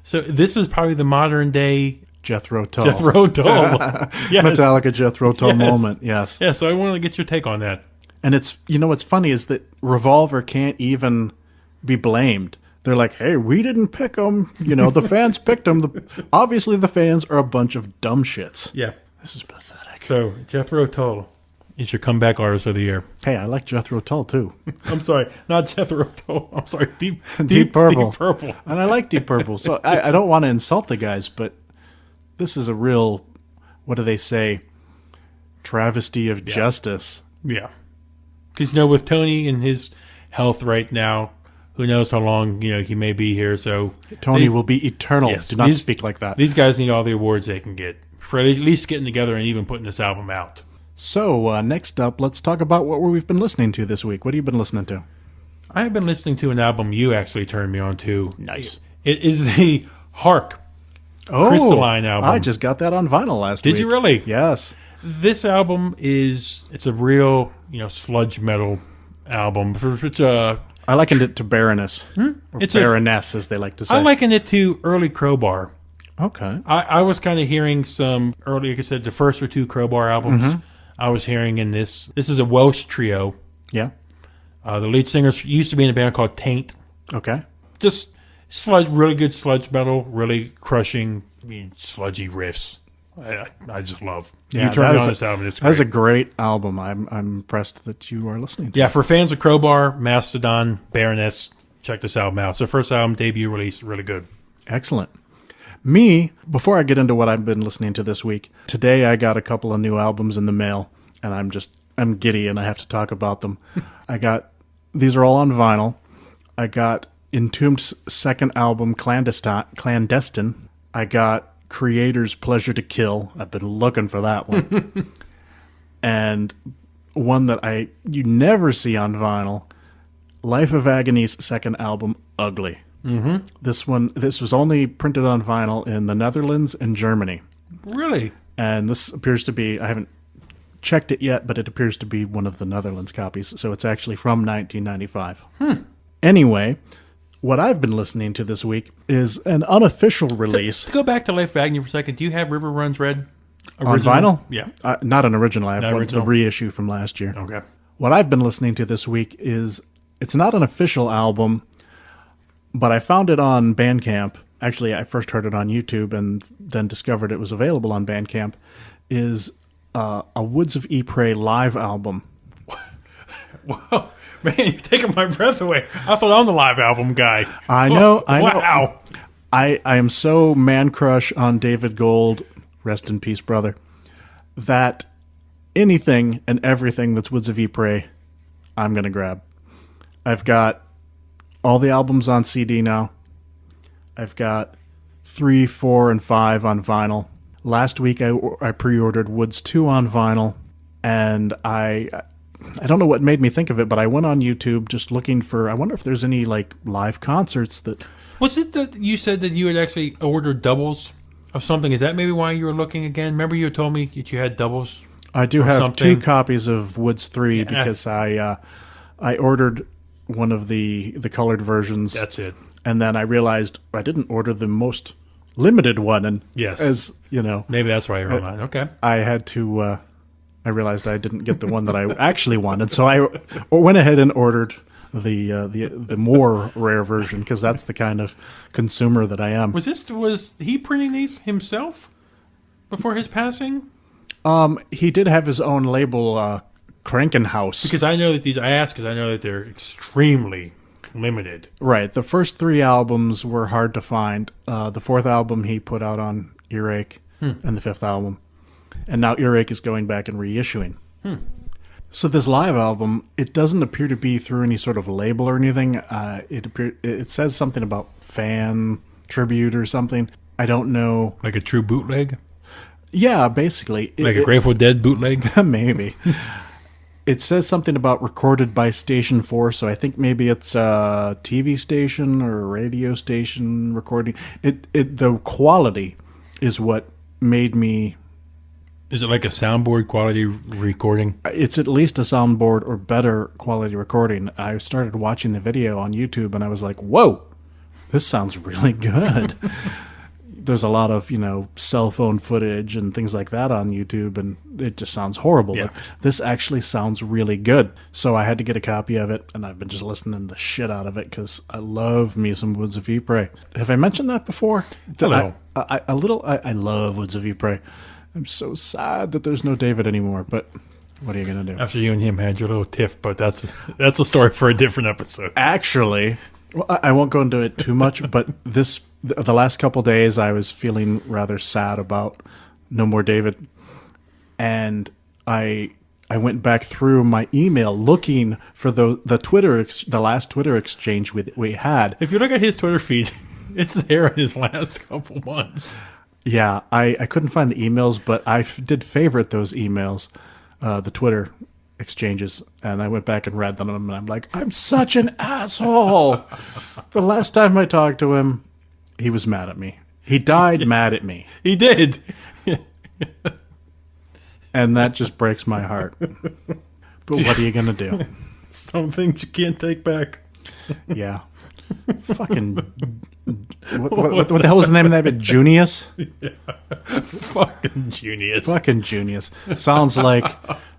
[SPEAKER 2] So this is probably the modern day
[SPEAKER 1] Jethro Tull.
[SPEAKER 2] Yes.
[SPEAKER 1] Metallica Jethro Tull moment. Yes.
[SPEAKER 2] Yeah. So I wanted to get your take on that.
[SPEAKER 1] And it's what's funny is that Revolver can't even be blamed. They're like, hey, we didn't pick them. The fans picked them. Obviously, the fans are a bunch of dumb shits.
[SPEAKER 2] Yeah.
[SPEAKER 1] This is pathetic.
[SPEAKER 2] So, Jethro Tull is your comeback artist of the year.
[SPEAKER 1] Hey, I like Jethro Tull, too.
[SPEAKER 2] I'm sorry. Not Jethro Tull. I'm sorry. Deep
[SPEAKER 1] Purple.
[SPEAKER 2] Deep Purple.
[SPEAKER 1] And I like Deep Purple. So, I don't want to insult the guys, but this is a real, what do they say, travesty of justice.
[SPEAKER 2] Yeah. Because, with Tony and his health right now, who knows how long, he may be here. So
[SPEAKER 1] Tony will be eternal. Yes, do not speak like that.
[SPEAKER 2] These guys need all the awards they can get for at least getting together and even putting this album out.
[SPEAKER 1] So next up, let's talk about what we've been listening to this week. What have you been listening to?
[SPEAKER 2] I have been listening to an album you actually turned me on to.
[SPEAKER 1] Nice.
[SPEAKER 2] It is the Hark Crystalline album.
[SPEAKER 1] I just got that on vinyl last week.
[SPEAKER 2] Did you really?
[SPEAKER 1] Yes.
[SPEAKER 2] This album it's a real, sludge metal album.
[SPEAKER 1] I likened it to Baroness. Or it's Baroness, as they like to say.
[SPEAKER 2] I likened it to early Crowbar.
[SPEAKER 1] Okay.
[SPEAKER 2] I was kind of hearing some early, like I said, the first or two Crowbar albums. I was hearing in this. This is a Welsh trio.
[SPEAKER 1] Yeah.
[SPEAKER 2] The lead singer used to be in a band called Taint.
[SPEAKER 1] Okay.
[SPEAKER 2] Just really good sludge metal, really crushing, sludgy riffs. I just love.
[SPEAKER 1] Yeah,
[SPEAKER 2] You turned
[SPEAKER 1] that
[SPEAKER 2] me
[SPEAKER 1] is
[SPEAKER 2] on
[SPEAKER 1] a-
[SPEAKER 2] this album. It's
[SPEAKER 1] That's
[SPEAKER 2] great.
[SPEAKER 1] a great album. I'm impressed that you are listening to
[SPEAKER 2] Yeah, for fans of Crowbar, Mastodon, Baroness, check this album out. It's their first album, debut release, really good.
[SPEAKER 1] Excellent. Me, before I get into what I've been listening to this week, today I got a couple of new albums in the mail, and I'm giddy and I have to talk about them. These are all on vinyl. I got Entombed's second album, Clandestine. I got Creator's Pleasure to Kill. I've been looking for that one. And one that you never see on vinyl, Life of Agony's second album, Ugly. Mm-hmm. This was only printed on vinyl in the Netherlands and Germany.
[SPEAKER 2] Really?
[SPEAKER 1] And this appears to be, I haven't checked it yet, but it appears to be one of the Netherlands copies. So it's actually from 1995. Anyway, what I've been listening to this week is an unofficial release.
[SPEAKER 2] To go back to Life of Agony for a second, do you have River Runs Red?
[SPEAKER 1] On vinyl?
[SPEAKER 2] Yeah.
[SPEAKER 1] Not an original. I have
[SPEAKER 2] Not
[SPEAKER 1] the
[SPEAKER 2] original.
[SPEAKER 1] reissue from last year.
[SPEAKER 2] Okay.
[SPEAKER 1] What I've been listening to this week it's not an official album, but I found it on Bandcamp. Actually, I first heard it on YouTube and then discovered it was available on Bandcamp. Is a Woods of Ypres live album.
[SPEAKER 2] Whoa. Man, you're taking my breath away. I thought I'm the live album guy.
[SPEAKER 1] I know.
[SPEAKER 2] Wow.
[SPEAKER 1] I am so man crush on David Gold, rest in peace, brother, that anything and everything that's Woods of Ypres, I'm going to grab. I've got all the albums on CD now. I've got 3, 4, and 5 on vinyl. Last week I pre-ordered Woods 2 on vinyl, and I don't know what made me think of it, but I went on YouTube just looking for, I wonder if there's any like live concerts that...
[SPEAKER 2] Was it that you said that you had actually ordered doubles of something? Is that maybe why you were looking again? Remember you told me that you had doubles?
[SPEAKER 1] I do have
[SPEAKER 2] something?
[SPEAKER 1] 2 copies of Woods 3
[SPEAKER 2] Yeah.
[SPEAKER 1] because I ordered one of the colored versions.
[SPEAKER 2] That's it.
[SPEAKER 1] And then I realized I didn't order the most limited one, and
[SPEAKER 2] Yes.
[SPEAKER 1] as you know,
[SPEAKER 2] Maybe that's why you're online. Okay.
[SPEAKER 1] I had to. I realized I didn't get the one that I actually wanted, so I went ahead and ordered the more rare version because that's the kind of consumer that I am.
[SPEAKER 2] Was he printing these himself before his passing?
[SPEAKER 1] He did have his own label, Krankenhaus.
[SPEAKER 2] Because I know that I asked because I know that they're extremely limited.
[SPEAKER 1] Right. The first 3 albums were hard to find. The 4th album he put out on Earache, and the 5th album. And now Earache is going back and reissuing. So this live album, it doesn't appear to be through any sort of label or anything. It says something about fan tribute or something. I don't know.
[SPEAKER 2] Like a true bootleg?
[SPEAKER 1] Yeah, basically.
[SPEAKER 2] Like a Grateful Dead bootleg?
[SPEAKER 1] Maybe. It says something about recorded by Station 4, so I think maybe it's a TV station or a radio station recording. The quality is what made me...
[SPEAKER 2] Is it like a soundboard quality recording?
[SPEAKER 1] It's at least a soundboard or better quality recording. I started watching the video on YouTube and I was like, whoa, this sounds really good. There's a lot of, cell phone footage and things like that on YouTube, and it just sounds horrible.
[SPEAKER 2] Yeah.
[SPEAKER 1] But this actually sounds really good. So I had to get a copy of it, and I've been just listening the shit out of it because I love me some Woods of Ypres. Have I mentioned that before?
[SPEAKER 2] Hello.
[SPEAKER 1] I love Woods of Ypres. I'm so sad that there's no David anymore, but what are you going to do?
[SPEAKER 2] After you and him had your little tiff, but that's a story for a different episode.
[SPEAKER 1] Actually, well, I won't go into it too much, but the last couple days I was feeling rather sad about No More David, and I went back through my email looking for the last Twitter exchange we had.
[SPEAKER 2] If you look at his Twitter feed, it's there in his last couple months.
[SPEAKER 1] Yeah, I couldn't find the emails, but I did favorite those emails, the Twitter exchanges, and I went back and read them, and I'm like, I'm such an asshole. The last time I talked to him, he was mad at me. He died mad at me.
[SPEAKER 2] He did.
[SPEAKER 1] And that just breaks my heart. But what are you going to do?
[SPEAKER 2] Some things you can't take back.
[SPEAKER 1] Yeah. Fucking... What the hell was the name of that bit? Junius?
[SPEAKER 2] Yeah. Fucking Junius.
[SPEAKER 1] Fucking Junius. Sounds like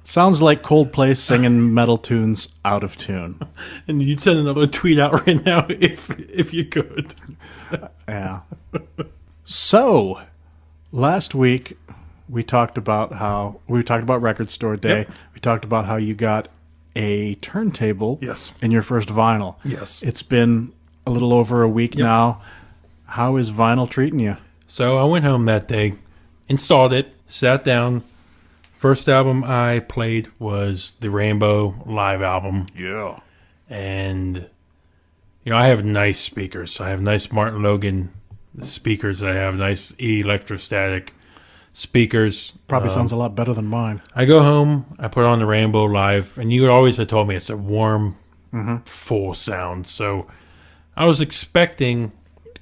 [SPEAKER 1] Coldplay singing metal tunes out of tune.
[SPEAKER 2] And you'd send another tweet out right now if you could.
[SPEAKER 1] Yeah. So, last week We talked about Record Store Day.
[SPEAKER 2] Yep.
[SPEAKER 1] We talked about how you got a turntable
[SPEAKER 2] Yes.
[SPEAKER 1] in your first vinyl.
[SPEAKER 2] Yes.
[SPEAKER 1] It's been a little over a week
[SPEAKER 2] Yep.
[SPEAKER 1] now. How is vinyl treating you?
[SPEAKER 2] So I went home that day, installed it, sat down. First album I played was the Rainbow live album.
[SPEAKER 1] Yeah.
[SPEAKER 2] And, I have nice speakers. I have nice Martin Logan speakers. I have nice electrostatic speakers.
[SPEAKER 1] Probably sounds a lot better than mine.
[SPEAKER 2] I go home, I put on the Rainbow live, and you always had told me it's a warm, full sound. So I was expecting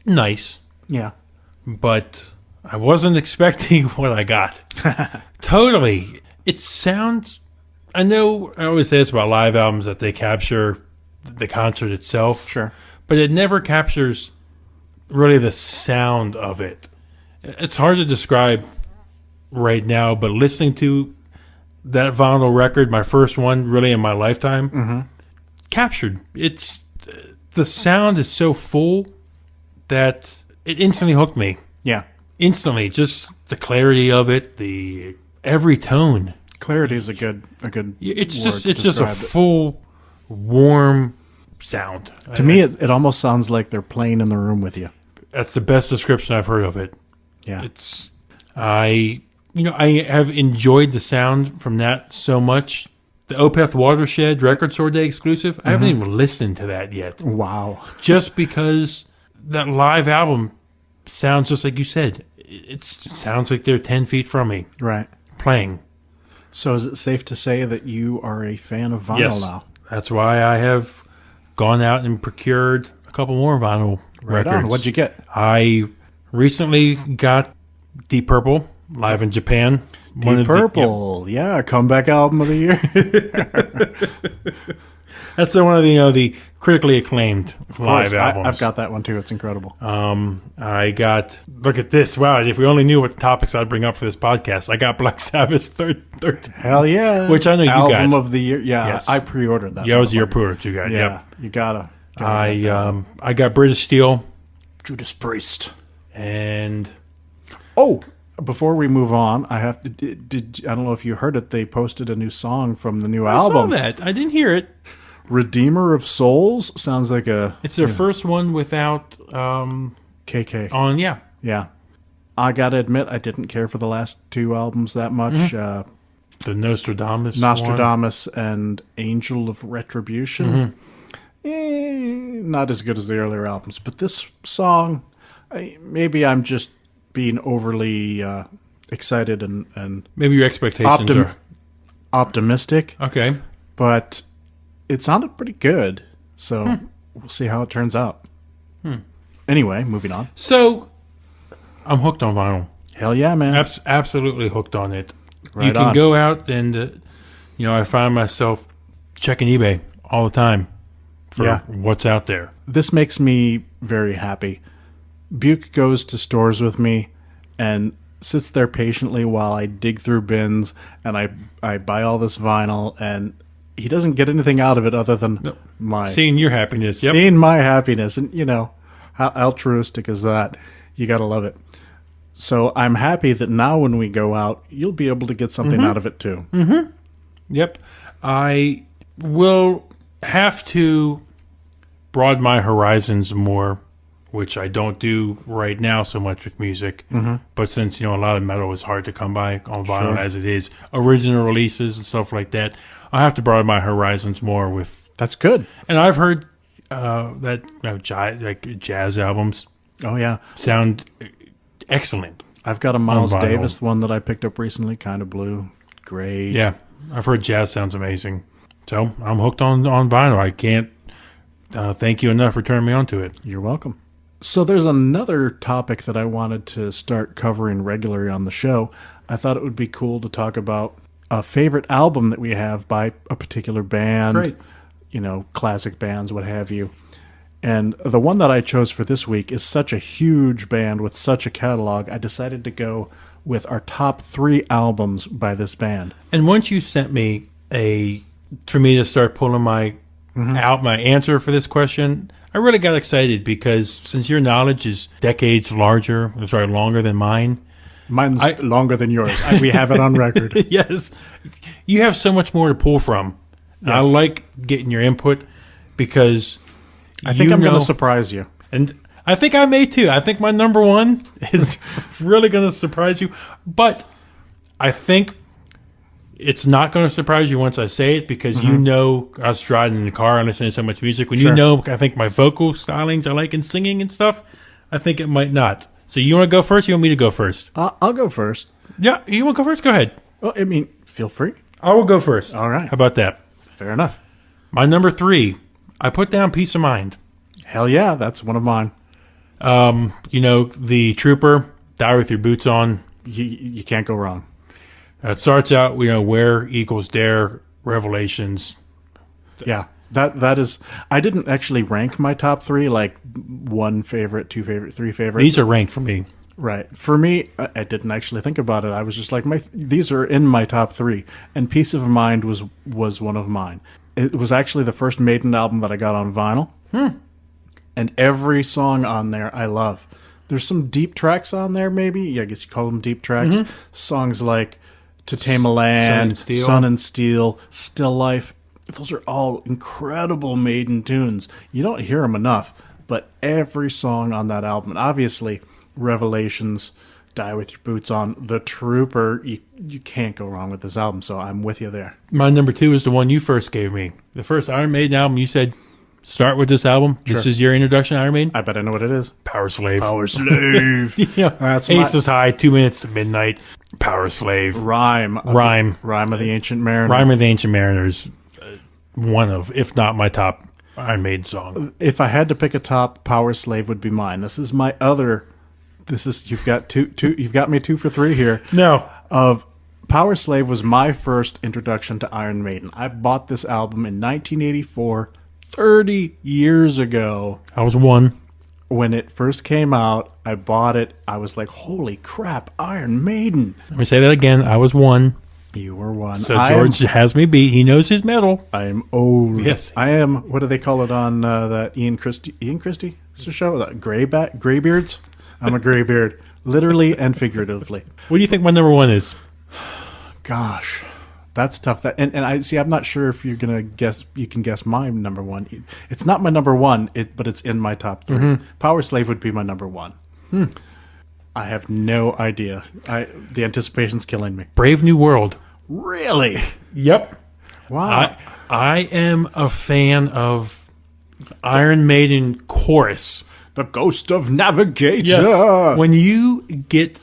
[SPEAKER 2] nice,
[SPEAKER 1] Yeah.
[SPEAKER 2] but I wasn't expecting what I got. Totally. It sounds, I know I always say this about live albums, that they capture the concert itself.
[SPEAKER 1] Sure.
[SPEAKER 2] But it never captures really the sound of it. It's hard to describe right now, but listening to that vinyl record, my first one really in my lifetime, captured. The sound is so full that it instantly hooked me.
[SPEAKER 1] Yeah.
[SPEAKER 2] Instantly, just the clarity of it, every tone.
[SPEAKER 1] Clarity is a good
[SPEAKER 2] It's
[SPEAKER 1] word
[SPEAKER 2] just
[SPEAKER 1] to
[SPEAKER 2] it's just a
[SPEAKER 1] describe it.
[SPEAKER 2] full, warm sound.
[SPEAKER 1] To me, it almost sounds like they're playing in the room with you.
[SPEAKER 2] That's the best description I've heard of it.
[SPEAKER 1] Yeah.
[SPEAKER 2] I have enjoyed the sound from that so much. The Opeth Watershed Record Store Day exclusive, I haven't even listened to that yet.
[SPEAKER 1] Wow.
[SPEAKER 2] Just because that live album sounds just like you said. It sounds like they're 10 feet from me
[SPEAKER 1] Right.
[SPEAKER 2] playing.
[SPEAKER 1] So is it safe to say that you are a fan of vinyl
[SPEAKER 2] Yes.
[SPEAKER 1] now?
[SPEAKER 2] That's why I have gone out and procured a couple more vinyl
[SPEAKER 1] Right
[SPEAKER 2] records.
[SPEAKER 1] on. What'd you get?
[SPEAKER 2] I recently got Deep Purple live in Japan.
[SPEAKER 1] Deep Purple. Yeah, comeback album of the year.
[SPEAKER 2] That's one of the critically acclaimed live albums.
[SPEAKER 1] I've got that one too. It's incredible.
[SPEAKER 2] I got, look at this. Wow, if we only knew what topics I'd bring up for this podcast. I got Black Sabbath's third
[SPEAKER 1] Hell yeah.
[SPEAKER 2] Which I know you got.
[SPEAKER 1] Album of the year. Yeah,
[SPEAKER 2] Yes.
[SPEAKER 1] I pre-ordered that.
[SPEAKER 2] Yeah, it was your
[SPEAKER 1] motherfucker.
[SPEAKER 2] product you got.
[SPEAKER 1] Yeah,
[SPEAKER 2] Yep.
[SPEAKER 1] you gotta.
[SPEAKER 2] I got British Steel
[SPEAKER 1] Judas Priest.
[SPEAKER 2] and
[SPEAKER 1] Oh, before we move on, I have to. I don't know if you heard it. They posted a new song from the new
[SPEAKER 2] I saw
[SPEAKER 1] album.
[SPEAKER 2] that. I didn't hear it.
[SPEAKER 1] Redeemer of Souls sounds like a
[SPEAKER 2] It's their first one without
[SPEAKER 1] KK.
[SPEAKER 2] on. Yeah.
[SPEAKER 1] Yeah. I gotta admit, I didn't care for the last two albums that much.
[SPEAKER 2] The Nostradamus.
[SPEAKER 1] Nostradamus and Angel of Retribution. Not as good as the earlier albums, but this song, maybe I'm just being overly excited and
[SPEAKER 2] Maybe your expectations are
[SPEAKER 1] optimistic,
[SPEAKER 2] okay.
[SPEAKER 1] but it sounded pretty good. So we'll see how it turns out. Anyway, moving on.
[SPEAKER 2] So I'm hooked on vinyl.
[SPEAKER 1] Hell yeah, man.
[SPEAKER 2] Absolutely hooked on it.
[SPEAKER 1] Right
[SPEAKER 2] you can
[SPEAKER 1] on.
[SPEAKER 2] go out and I find myself checking eBay all the time for
[SPEAKER 1] Yeah.
[SPEAKER 2] what's out there.
[SPEAKER 1] This makes me very happy. Buke goes to stores with me and sits there patiently while I dig through bins and I buy all this vinyl, and he doesn't get anything out of it other than my
[SPEAKER 2] Seeing your happiness. Yep.
[SPEAKER 1] seeing my happiness. And how altruistic is that? You gotta love it. So I'm happy that now when we go out, you'll be able to get something out of it too.
[SPEAKER 2] Yep. I will have to broaden my horizons more, which I don't do right now so much with music. But since, a lot of metal is hard to come by on vinyl as it is, original releases and stuff like that, I have to broaden my horizons more with.
[SPEAKER 1] That's good.
[SPEAKER 2] And I've heard that jazz albums
[SPEAKER 1] Oh yeah.
[SPEAKER 2] sound excellent.
[SPEAKER 1] I've got a Miles
[SPEAKER 2] vinyl.
[SPEAKER 1] Davis one that I picked up recently, kind of blue. Great.
[SPEAKER 2] Yeah, I've heard jazz sounds amazing. So I'm hooked on vinyl. I can't thank you enough for turning me on to it.
[SPEAKER 1] You're welcome. So there's another topic that I wanted to start covering regularly on the show. I thought it would be cool to talk about a favorite album that we have by a particular band.
[SPEAKER 2] Great.
[SPEAKER 1] Classic bands, what have you. And the one that I chose for this week is such a huge band with such a catalog, I decided to go with our top 3 albums by this band.
[SPEAKER 2] And once you sent me for me to start pulling my answer for this question, I really got excited because since your knowledge is decades longer than mine,
[SPEAKER 1] Mine's longer than yours. We have it on record.
[SPEAKER 2] Yes. You have so much more to pull from.
[SPEAKER 1] Yes.
[SPEAKER 2] I like getting your input because
[SPEAKER 1] I think I'm going to surprise you.
[SPEAKER 2] And I think I may too. I think my number one is really going to surprise you. But I think it's not going to surprise you once I say it because you know us driving in the car and listening to so much music. When you know, I think my vocal stylings I like in singing and stuff, I think it might not. So you want to go first? Or you want me to go first?
[SPEAKER 1] I'll go first.
[SPEAKER 2] Yeah, you want to go first? Go ahead.
[SPEAKER 1] Well, I mean, feel free.
[SPEAKER 2] I will go first.
[SPEAKER 1] All right.
[SPEAKER 2] How about that?
[SPEAKER 1] Fair enough.
[SPEAKER 2] My number 3, I put down Peace of Mind.
[SPEAKER 1] Hell yeah, that's one of mine.
[SPEAKER 2] The Trooper, Die With Your Boots On.
[SPEAKER 1] You can't go wrong.
[SPEAKER 2] It starts out, where equals dare, Revelations.
[SPEAKER 1] Yeah, that is. I didn't actually rank my top 3 like 1 favorite, 2 favorite, 3 favorite.
[SPEAKER 2] These are ranked for me.
[SPEAKER 1] Right. For me, I didn't actually think about it. I was just like, these are in my top 3, and Peace of Mind was one of mine. It was actually the first Maiden album that I got on vinyl, and every song on there I love. There's some deep tracks on there, maybe. Yeah, I guess you call them deep tracks. Songs like To Tame a Land, Sun and Steel, Still Life. Those are all incredible Maiden tunes. You don't hear them enough, but every song on that album, and obviously Revelations, Die With Your Boots On, The Trooper, you can't go wrong with this album, so I'm with you there.
[SPEAKER 2] My number 2 is the one you first gave me. The first Iron Maiden album, you said, start with this album.
[SPEAKER 1] Sure.
[SPEAKER 2] This is your introduction to Iron Maiden?
[SPEAKER 1] I bet I know what it is.
[SPEAKER 2] Power Slave.
[SPEAKER 1] Power Slave.
[SPEAKER 2] Yeah.
[SPEAKER 1] That's
[SPEAKER 2] Aces High, 2 Minutes to Midnight, Power Slave.
[SPEAKER 1] Rhyme of the Ancient Mariner.
[SPEAKER 2] Rhyme of the Ancient Mariners. One of, if not my top Iron Maiden song.
[SPEAKER 1] If I had to pick a top, Power Slave would be mine. This is my other. You've got two. You've got me 2 for 3 here.
[SPEAKER 2] No.
[SPEAKER 1] Power Slave was my first introduction to Iron Maiden. I bought this album in 1984, 30 years ago.
[SPEAKER 2] I was 1.
[SPEAKER 1] When it first came out, I bought it. I was like, holy crap, Iron Maiden.
[SPEAKER 2] Let me say that again. I was 1.
[SPEAKER 1] You were 1.
[SPEAKER 2] So George has me beat. He knows his metal.
[SPEAKER 1] I am old.
[SPEAKER 2] Yes.
[SPEAKER 1] I am, what do they call it on that Ian Christie show? Graybeards? I'm a graybeard, literally and figuratively.
[SPEAKER 2] What do you think my number 1 is?
[SPEAKER 1] Gosh, that's tough. And I see. I'm not sure if you're gonna guess. You can guess my number 1. It's not my number 1. But it's in my top 3. Power Slave would be my number 1. I have no idea. The anticipation's killing me.
[SPEAKER 2] Brave New World.
[SPEAKER 1] Really?
[SPEAKER 2] Yep.
[SPEAKER 1] Wow.
[SPEAKER 2] I am a fan of Iron Maiden chorus.
[SPEAKER 1] The Ghost of Navigator.
[SPEAKER 2] Yes. When you get,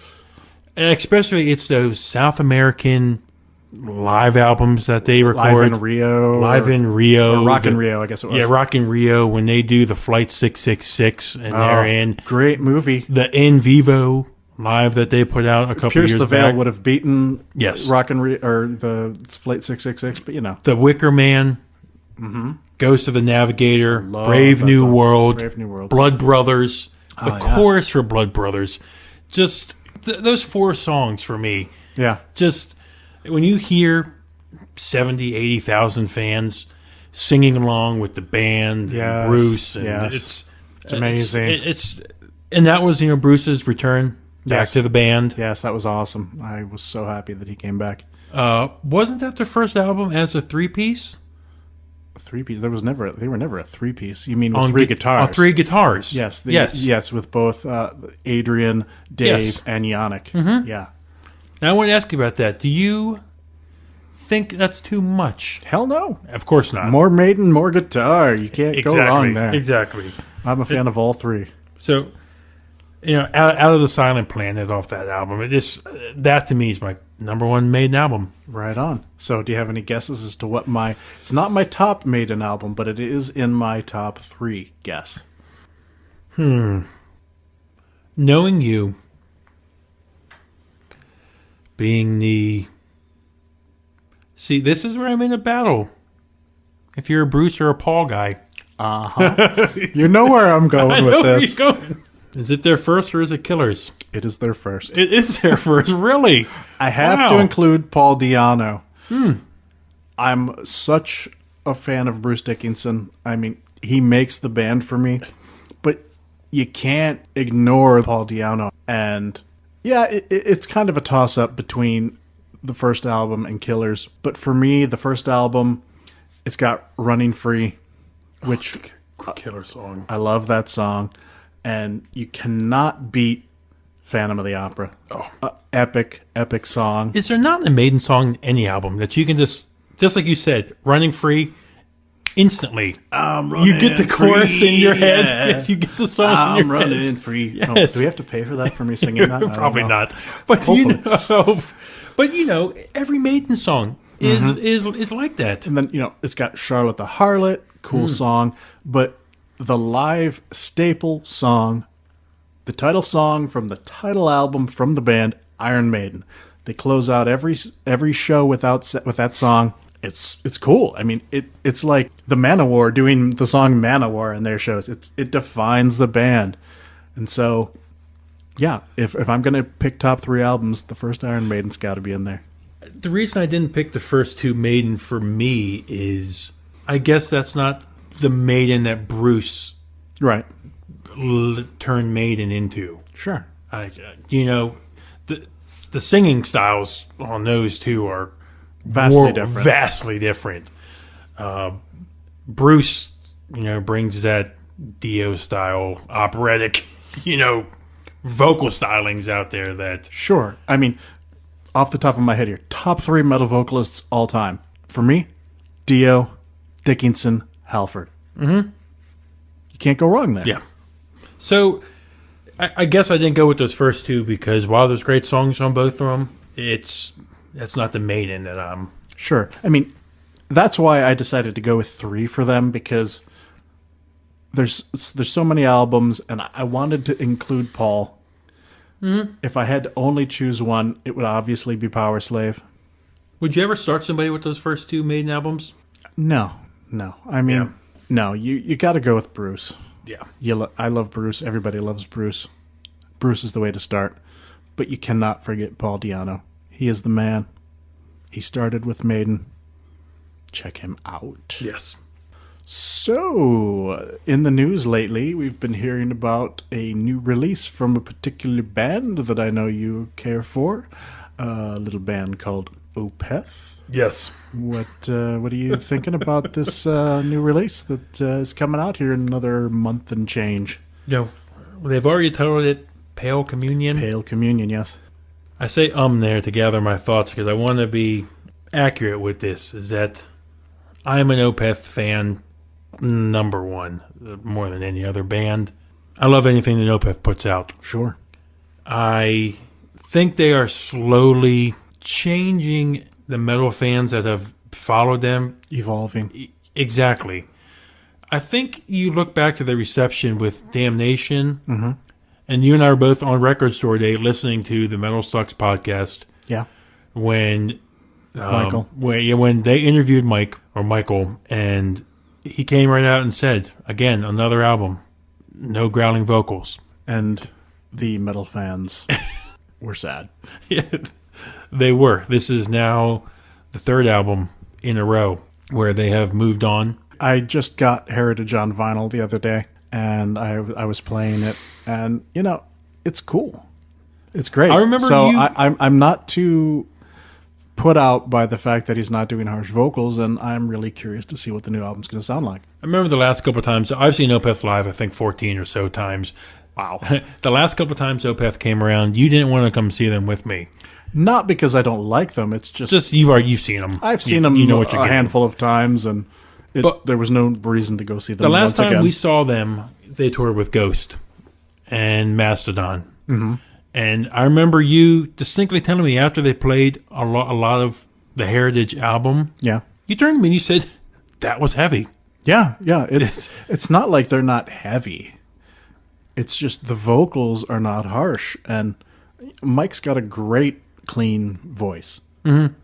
[SPEAKER 2] and especially it's those South American live albums that they record.
[SPEAKER 1] Live in Rio.
[SPEAKER 2] Or
[SPEAKER 1] Rock in Rio, I guess it was.
[SPEAKER 2] Yeah, Rock in Rio, when they do the Flight 666 and they're in.
[SPEAKER 1] Great movie.
[SPEAKER 2] The In Vivo live that they put out a couple
[SPEAKER 1] Pierce
[SPEAKER 2] years
[SPEAKER 1] the Veil
[SPEAKER 2] back.
[SPEAKER 1] would have beaten
[SPEAKER 2] Yes.
[SPEAKER 1] Rock in Rio, or the Flight 666, but you know.
[SPEAKER 2] The Wicker Man. Ghost of the Navigator, Brave
[SPEAKER 1] that
[SPEAKER 2] New
[SPEAKER 1] song.
[SPEAKER 2] World,
[SPEAKER 1] Brave New World.
[SPEAKER 2] Blood Brothers, the
[SPEAKER 1] yeah.
[SPEAKER 2] chorus for Blood Brothers. Just those 4 songs for me.
[SPEAKER 1] Yeah.
[SPEAKER 2] Just when you hear 70, 80,000 fans singing along with the band,
[SPEAKER 1] Yes.
[SPEAKER 2] and Bruce, and
[SPEAKER 1] Yes. It's amazing.
[SPEAKER 2] And that was Bruce's return back
[SPEAKER 1] Yes.
[SPEAKER 2] to the band.
[SPEAKER 1] Yes, that was awesome. I was so happy that he came back.
[SPEAKER 2] Wasn't that their first album as a 3-piece?
[SPEAKER 1] 3-piece. They were never a 3-piece. You mean with 3 guitars?
[SPEAKER 2] On 3 guitars.
[SPEAKER 1] Yes.
[SPEAKER 2] Yes.
[SPEAKER 1] Yes, with both Adrian, Dave,
[SPEAKER 2] Yes.
[SPEAKER 1] and Yannick. Yeah.
[SPEAKER 2] Now I want to ask you about that. Do you think that's too much?
[SPEAKER 1] Hell no.
[SPEAKER 2] Of course not.
[SPEAKER 1] More Maiden, more guitar. You can't go wrong there.
[SPEAKER 2] Exactly.
[SPEAKER 1] I'm a fan of all 3.
[SPEAKER 2] So, out of the Silent Planet off that album, that to me is my number 1 Maiden album.
[SPEAKER 1] Right on. So do you have any guesses as to what it's not my top Maiden album, but it is in my top 3 guess.
[SPEAKER 2] Knowing You being see, this is where I'm in a battle. If you're a Bruce or a Paul guy.
[SPEAKER 1] You know where I'm going
[SPEAKER 2] I
[SPEAKER 1] with
[SPEAKER 2] know where
[SPEAKER 1] this.
[SPEAKER 2] you're going. Is it their first or is it Killers?
[SPEAKER 1] It is their first.
[SPEAKER 2] It is their first, really?
[SPEAKER 1] I have to include Paul Di'Anno. I'm such a fan of Bruce Dickinson. I mean, he makes the band for me, but you can't ignore Paul Di'Anno. And Yeah, it's kind of a toss-up between the first album and Killers. But for me, the first album, it's got Running Free, which
[SPEAKER 2] Killer song.
[SPEAKER 1] I love that song. And you cannot beat Phantom of the Opera.
[SPEAKER 2] Oh.
[SPEAKER 1] Epic, epic song.
[SPEAKER 2] Is there not a Maiden song in any album that you can just like you said, Running Free, instantly you get the chorus in your head.
[SPEAKER 1] Yeah.
[SPEAKER 2] Yes, you get the song in your head.
[SPEAKER 1] I'm running free.
[SPEAKER 2] Yes.
[SPEAKER 1] Oh, do we have to pay for that for me singing that?
[SPEAKER 2] Probably
[SPEAKER 1] I don't know.
[SPEAKER 2] not. But every Maiden song is like that.
[SPEAKER 1] And then, it's got Charlotte the Harlot, cool song. But the live staple song, the title song from the title album from the band, Iron Maiden. They close out every show with that song. It's cool. I mean, it's like the Manowar doing the song Manowar in their shows. It defines the band. And so, yeah, if I'm going to pick top 3 albums, the first Iron Maiden's got to be in there.
[SPEAKER 2] The reason I didn't pick the first 2 Maiden for me is I guess that's not the Maiden that Bruce
[SPEAKER 1] Right.
[SPEAKER 2] turned Maiden into.
[SPEAKER 1] Sure.
[SPEAKER 2] The singing styles on those 2 are
[SPEAKER 1] Vastly different.
[SPEAKER 2] Bruce, brings that Dio style operatic, vocal stylings out there that.
[SPEAKER 1] Sure. I mean, off the top of my head here, top 3 metal vocalists all time. For me, Dio, Dickinson, Halford. Mm-hmm. You can't go wrong there.
[SPEAKER 2] Yeah. So, I guess I didn't go with those first 2 because while there's great songs on both of them, that's not the Maiden that I'm...
[SPEAKER 1] Sure. I mean, that's why I decided to go with 3 for them, because there's so many albums, and I wanted to include Paul. Mm-hmm. If I had to only choose one, it would obviously be Power Slave.
[SPEAKER 2] Would you ever start somebody with those first 2 Maiden albums?
[SPEAKER 1] No. I mean, no. You got to go with Bruce.
[SPEAKER 2] Yeah.
[SPEAKER 1] I love Bruce. Everybody loves Bruce. Bruce is the way to start. But you cannot forget Paul Di'Anno. He is the man. He started with Maiden. Check him out.
[SPEAKER 2] Yes.
[SPEAKER 1] So, in the news lately, we've been hearing about a new release from a particular band that I know you care for. A little band called Opeth.
[SPEAKER 2] Yes.
[SPEAKER 1] What are you thinking about this new release that is coming out here in another month and change?
[SPEAKER 2] They've already titled it Pale Communion.
[SPEAKER 1] Pale Communion, yes.
[SPEAKER 2] I say there to gather my thoughts because I want to be accurate with this, is that I'm an Opeth fan, number 1, more than any other band. I love anything that Opeth puts out.
[SPEAKER 1] Sure.
[SPEAKER 2] I think they are slowly changing the metal fans that have followed them.
[SPEAKER 1] Evolving.
[SPEAKER 2] Exactly. I think you look back to the reception with Damnation, and you and I were both on Record Store Day listening to the Metal Sucks podcast.
[SPEAKER 1] Yeah.
[SPEAKER 2] When
[SPEAKER 1] Michael.
[SPEAKER 2] When they interviewed Michael, and he came right out and said, again, another album, no growling vocals.
[SPEAKER 1] And the metal fans were sad.
[SPEAKER 2] Yeah, they were. This is now the 3rd album in a row where they have moved on.
[SPEAKER 1] I just got Heritage on vinyl the other day, and I was playing it, and it's cool. It's great.
[SPEAKER 2] I remember
[SPEAKER 1] I'm not too put out by the fact that he's not doing harsh vocals, and I'm really curious to see what the new album's going to sound like.
[SPEAKER 2] I remember the last couple of times I've seen Opeth live. I think 14 or so times.
[SPEAKER 1] Wow.
[SPEAKER 2] The last couple of times Opeth came around, you didn't want to come see them with me.
[SPEAKER 1] Not because I don't like them. It's just
[SPEAKER 2] you've seen them.
[SPEAKER 1] I've seen them a handful of times, and there was no reason to go see them.
[SPEAKER 2] The last time
[SPEAKER 1] again.
[SPEAKER 2] we saw them, they toured with Ghost and Mastodon. Mm-hmm. And I remember you distinctly telling me after they played a lot of the Heritage album.
[SPEAKER 1] Yeah.
[SPEAKER 2] You turned to me and you said, that was heavy.
[SPEAKER 1] Yeah. It's not like they're not heavy. It's just the vocals are not harsh. And Mike's got a great, clean voice. Mm-hmm.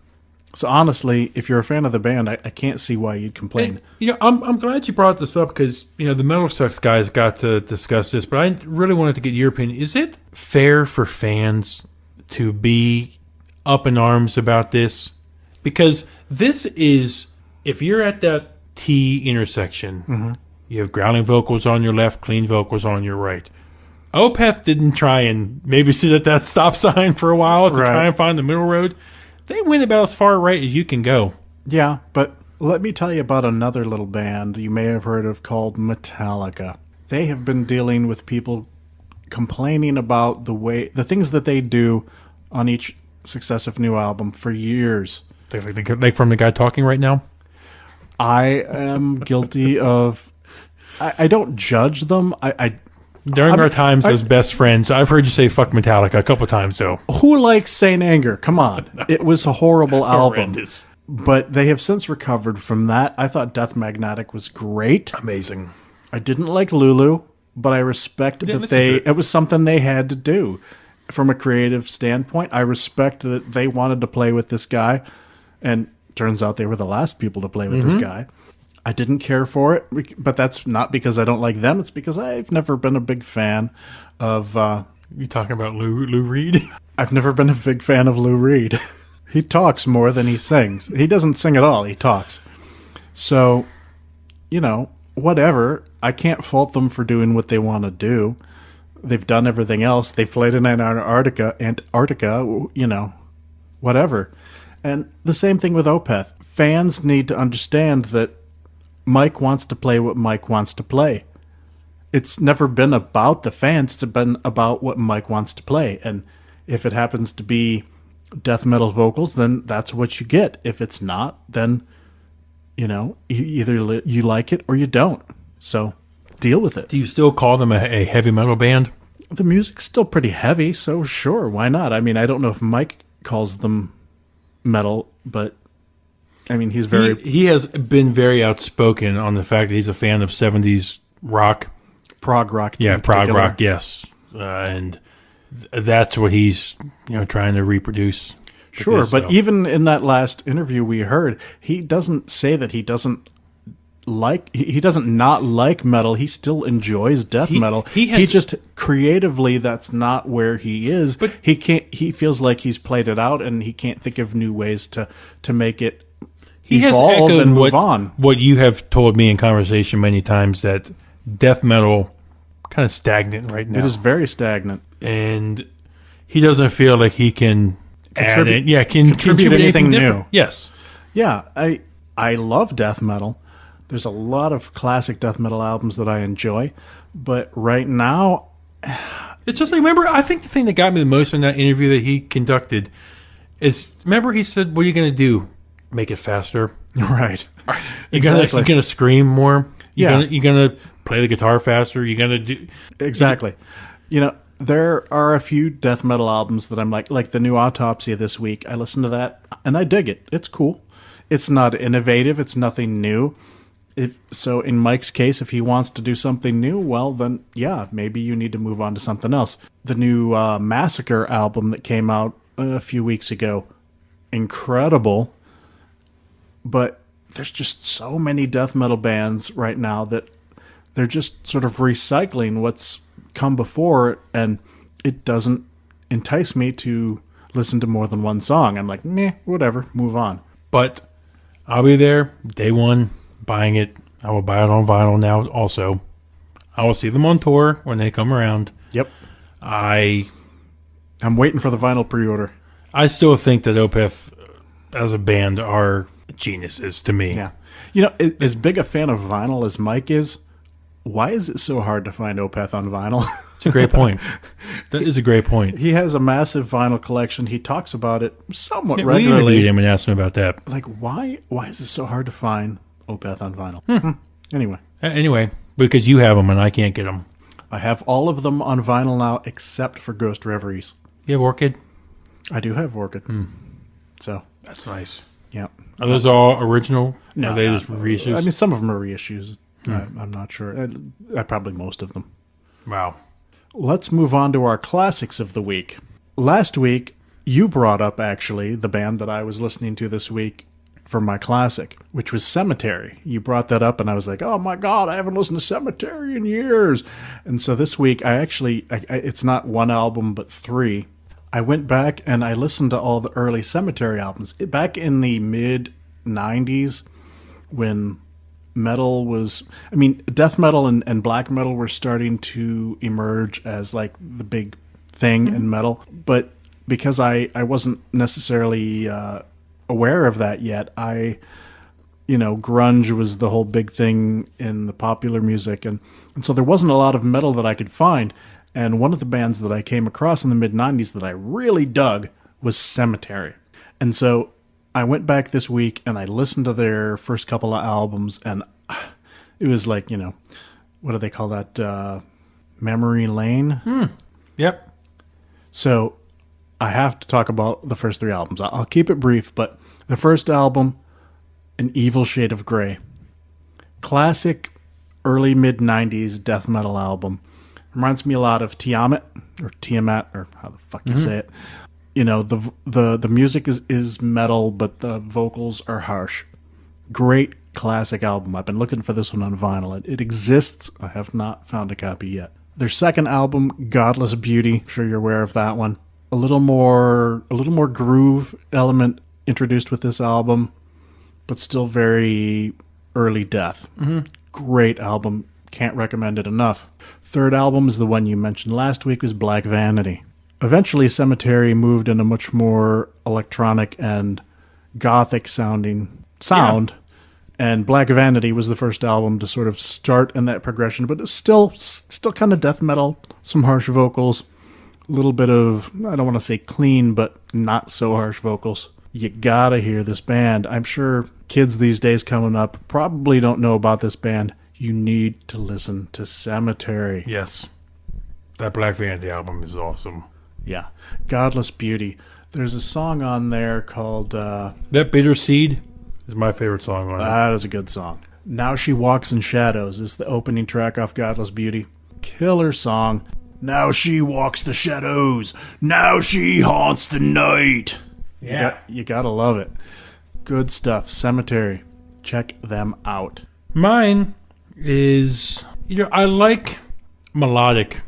[SPEAKER 1] So honestly, if you're a fan of the band, I can't see why you'd complain.
[SPEAKER 2] And, I'm glad you brought this up because, the Metal Sucks guys got to discuss this, but I really wanted to get your opinion. Is it fair for fans to be up in arms about this? Because this is, if you're at that T intersection, you have growling vocals on your left, clean vocals on your right. Opeth didn't try and maybe sit at that stop sign for a while to try and find the middle road. They went about as far right as you can go.
[SPEAKER 1] Yeah, but let me tell you about another little band you may have heard of called Metallica. They have been dealing with people complaining about the things that they do on each successive new album for years.
[SPEAKER 2] Like from the guy talking right now?
[SPEAKER 1] I am guilty of... I don't judge them.
[SPEAKER 2] During our times as best friends, I've heard you say fuck Metallica a couple times, though.
[SPEAKER 1] Who likes Saint Anger? Come on. It was a horrible album.
[SPEAKER 2] Horrendous.
[SPEAKER 1] But they have since recovered from that. I thought Death Magnetic was great.
[SPEAKER 2] Amazing.
[SPEAKER 1] I didn't like Lulu, but I respect that it was something they had to do. From a creative standpoint, I respect that they wanted to play with this guy, and turns out they were the last people to play with this guy. I didn't care for it, but that's not because I don't like them. It's because I've never been a big fan of...
[SPEAKER 2] You talking about Lou Reed?
[SPEAKER 1] I've never been a big fan of Lou Reed. He talks more than he sings. He doesn't sing at all. He talks. So, whatever. I can't fault them for doing what they want to do. They've done everything else. They've played in Antarctica, whatever. And the same thing with Opeth. Fans need to understand that Mike wants to play what Mike wants to play. It's never been about the fans. It's been about what Mike wants to play. And if it happens to be death metal vocals, then that's what you get. If it's not, then, either you like it or you don't. So deal with it.
[SPEAKER 2] Do you still call them a heavy metal band?
[SPEAKER 1] The music's still pretty heavy, so sure, why not? I mean, I don't know if Mike calls them metal, but... I mean, he's very...
[SPEAKER 2] He has been very outspoken on the fact that he's a fan of 70s rock.
[SPEAKER 1] Prog rock.
[SPEAKER 2] Yeah, prog rock, yes. And that's what he's, trying to reproduce.
[SPEAKER 1] Sure, but even in that last interview we heard, he doesn't say that he doesn't not like metal. He still enjoys death metal. He just creatively, that's not where he is. But he feels like he's played it out and he can't think of new ways to make it evolve and move on.
[SPEAKER 2] What you have told me in conversation many times, that death metal kind of stagnant right now.
[SPEAKER 1] It is very stagnant,
[SPEAKER 2] and he doesn't feel like he can contribute
[SPEAKER 1] anything
[SPEAKER 2] different.
[SPEAKER 1] New.
[SPEAKER 2] Yes,
[SPEAKER 1] yeah. I love death metal. There's a lot of classic death metal albums that I enjoy, but right now,
[SPEAKER 2] it's just like, remember, I think the thing that got me the most in that interview that he conducted is, remember he said, "What are you going to do? Make it faster."
[SPEAKER 1] Right.
[SPEAKER 2] You're gonna scream more. You're gonna play the guitar faster. You're gonna do
[SPEAKER 1] exactly. There are a few death metal albums that I'm like the new Autopsy this week. I listened to that and I dig it. It's cool. It's not innovative. It's nothing new. So in Mike's case, if he wants to do something new, well then yeah, maybe you need to move on to something else. The new Massacre album that came out a few weeks ago, incredible. But there's just so many death metal bands right now that they're just sort of recycling what's come before, and it doesn't entice me to listen to more than one song. I'm like, meh, whatever, move on.
[SPEAKER 2] But I'll be there day one, buying it. I will buy it on vinyl now also. I will see them on tour when they come around.
[SPEAKER 1] Yep.
[SPEAKER 2] I'm
[SPEAKER 1] waiting for the vinyl pre-order.
[SPEAKER 2] I still think that Opeth as a band are geniuses to me.
[SPEAKER 1] Yeah. As big a fan of vinyl as Mike is, why is it so hard to find Opeth on vinyl?
[SPEAKER 2] It's a great point. That is a great point.
[SPEAKER 1] He has a massive vinyl collection. He talks about it somewhat
[SPEAKER 2] regularly. We interviewed him and asked him about that.
[SPEAKER 1] Like, why is it so hard to find Opeth on vinyl?
[SPEAKER 2] Anyway, because you have them and I can't get them.
[SPEAKER 1] I have all of them on vinyl now except for Ghost Reveries.
[SPEAKER 2] You have Orchid?
[SPEAKER 1] I do have Orchid. So
[SPEAKER 2] that's nice.
[SPEAKER 1] Yeah.
[SPEAKER 2] Are those all original?
[SPEAKER 1] No.
[SPEAKER 2] Are they just reissues?
[SPEAKER 1] I mean, some of them are reissues. I'm not sure. Probably most of them.
[SPEAKER 2] Wow.
[SPEAKER 1] Let's move on to our classics of the week. Last week, you brought up, actually, the band that I was listening to this week for my classic, which was Cemetery. You brought that up, and I was like, oh my God, I haven't listened to Cemetery in years. And so this week, it's not one album, but three. I went back and I listened to all the early Cemetery albums. Back in the mid-90s, when metal was, I mean, death metal and black metal were starting to emerge as like the big thing in metal. But because I wasn't necessarily aware of that yet, grunge was the whole big thing in the popular music. And so there wasn't a lot of metal that I could find. And one of the bands that I came across in the mid-90s that I really dug was Cemetery. And so I went back this week and I listened to their first couple of albums, and it was like, what do they call that? Memory Lane?
[SPEAKER 2] Yep.
[SPEAKER 1] So I have to talk about the first three albums. I'll keep it brief, but the first album, An Evil Shade of Grey. Classic early mid-90s death metal album. Reminds me a lot of Tiamat, or how the fuck you say it. The music is metal, but the vocals are harsh. Great classic album. I've been looking for this one on vinyl. It exists. I have not found a copy yet. Their second album, Godless Beauty. I'm sure you're aware of that one. A little more groove element introduced with this album, but still very early death. Great album. Can't recommend it enough. Third album is the one you mentioned last week, was Black Vanity. Eventually, Cemetery moved in a much more electronic and gothic sounding sound. Yeah. And Black Vanity was the first album to sort of start in that progression, but it's still kind of death metal, some harsh vocals, a little bit of, I don't want to say clean, but not so harsh vocals. You gotta hear this band. I'm sure kids these days coming up probably don't know about this band. You need to listen to Cemetery.
[SPEAKER 2] Yes. That Black Vanity album is awesome.
[SPEAKER 1] Yeah. Godless Beauty. There's a song on there called...
[SPEAKER 2] That Bitter Seed is my favorite song on it.
[SPEAKER 1] That is a good song. Now She Walks in Shadows is the opening track off Godless Beauty. Killer song. Now she walks the shadows. Now she haunts the night.
[SPEAKER 2] Yeah.
[SPEAKER 1] You gotta love it. Good stuff. Cemetery. Check them out.
[SPEAKER 2] Mine is, I like melodic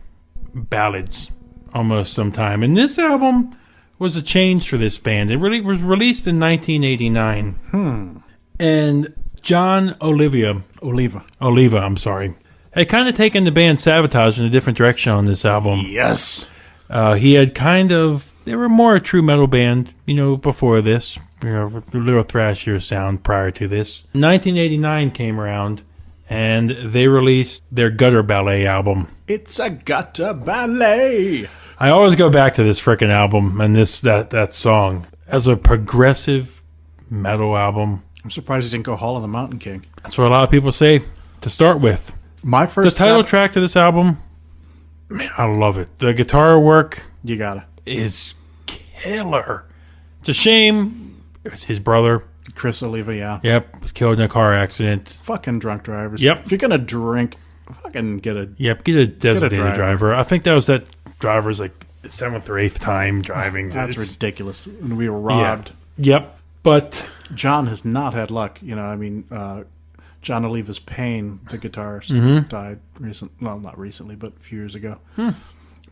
[SPEAKER 2] ballads almost sometime. And this album was a change for this band. It really was released in 1989. And John Oliva, I'm sorry, had kind of taken the band Sabotage in a different direction on this album.
[SPEAKER 1] Yes.
[SPEAKER 2] He had they were more a true metal band, before this, with a little thrashier sound prior to this. 1989 came around, and they released their Gutter Ballet album.
[SPEAKER 1] It's a gutter ballet.
[SPEAKER 2] I always go back to this frickin' album and that song as a progressive metal album.
[SPEAKER 1] I'm surprised you didn't go Hall of the Mountain King.
[SPEAKER 2] That's what a lot of people say to start with.
[SPEAKER 1] My first
[SPEAKER 2] the title track to this album, man, I love it. The guitar work,
[SPEAKER 1] you gotta,
[SPEAKER 2] is killer. It's a shame it was his brother,
[SPEAKER 1] Chris Oliva. Yeah.
[SPEAKER 2] Yep, was killed in a car accident.
[SPEAKER 1] Fucking drunk drivers.
[SPEAKER 2] Yep.
[SPEAKER 1] If you're gonna drink, fucking get a
[SPEAKER 2] designated driver. I think that was that driver's like 7th or 8th time driving.
[SPEAKER 1] That's ridiculous. And we were robbed.
[SPEAKER 2] Yeah. Yep. But
[SPEAKER 1] John has not had luck. John Oliva's Pain, the guitarist, died not recently, but a few years ago.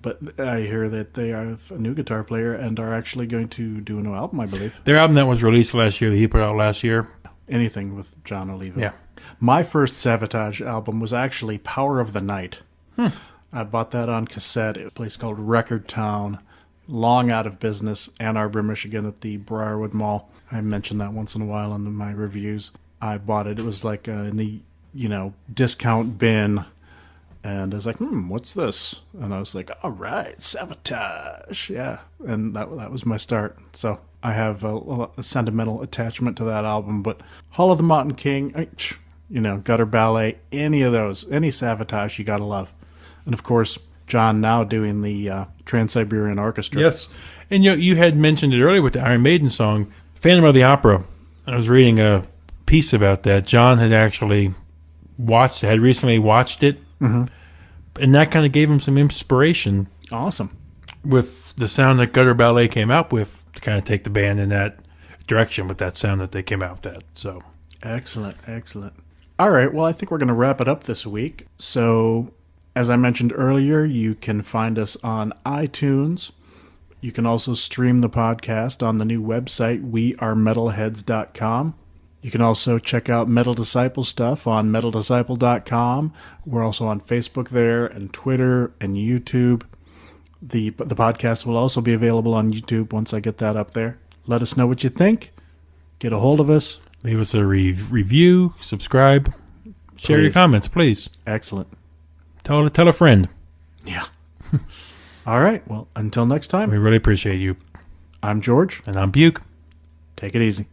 [SPEAKER 1] But I hear that they have a new guitar player and are actually going to do a new album, I believe.
[SPEAKER 2] Their album that was released last year, that he put out last year.
[SPEAKER 1] Anything with John Oliva.
[SPEAKER 2] Yeah.
[SPEAKER 1] My first Sabotage album was actually Power of the Night. I bought that on cassette at a place called Record Town, long out of business, Ann Arbor, Michigan, at the Briarwood Mall. I mention that once in a while in my reviews. I bought it. It was like in the, discount bin. And I was like, what's this? And I was like, all right, Sabotage. Yeah. And that was my start. So I have a sentimental attachment to that album. But Hall of the Mountain King, Gutter Ballet, any of those, any Sabotage you got to love. And of course, John now doing the Trans-Siberian Orchestra.
[SPEAKER 2] Yes. And you had mentioned it earlier with the Iron Maiden song, Phantom of the Opera. I was reading a piece about that. John had actually recently watched it. Mm-hmm. And that kind of gave him some inspiration.
[SPEAKER 1] Awesome.
[SPEAKER 2] With the sound that Gutter Ballet came out with to kind of take the band in that direction with that sound that they came out with that. So
[SPEAKER 1] excellent. All right. Well, I think we're going to wrap it up this week. So as I mentioned earlier, you can find us on iTunes. You can also stream the podcast on the new website, wearemetalheads.com. You can also check out Metal Disciple stuff on metaldisciple.com. We're also on Facebook there, and Twitter, and YouTube. The podcast will also be available on YouTube once I get that up there. Let us know what you think. Get a hold of us.
[SPEAKER 2] Leave us a review, subscribe, share your
[SPEAKER 1] Please.
[SPEAKER 2] comments, please.
[SPEAKER 1] Excellent.
[SPEAKER 2] Tell a friend.
[SPEAKER 1] Yeah. All right. Well, until next time,
[SPEAKER 2] We really appreciate you.
[SPEAKER 1] I'm George.
[SPEAKER 2] And I'm Buke.
[SPEAKER 1] Take it easy.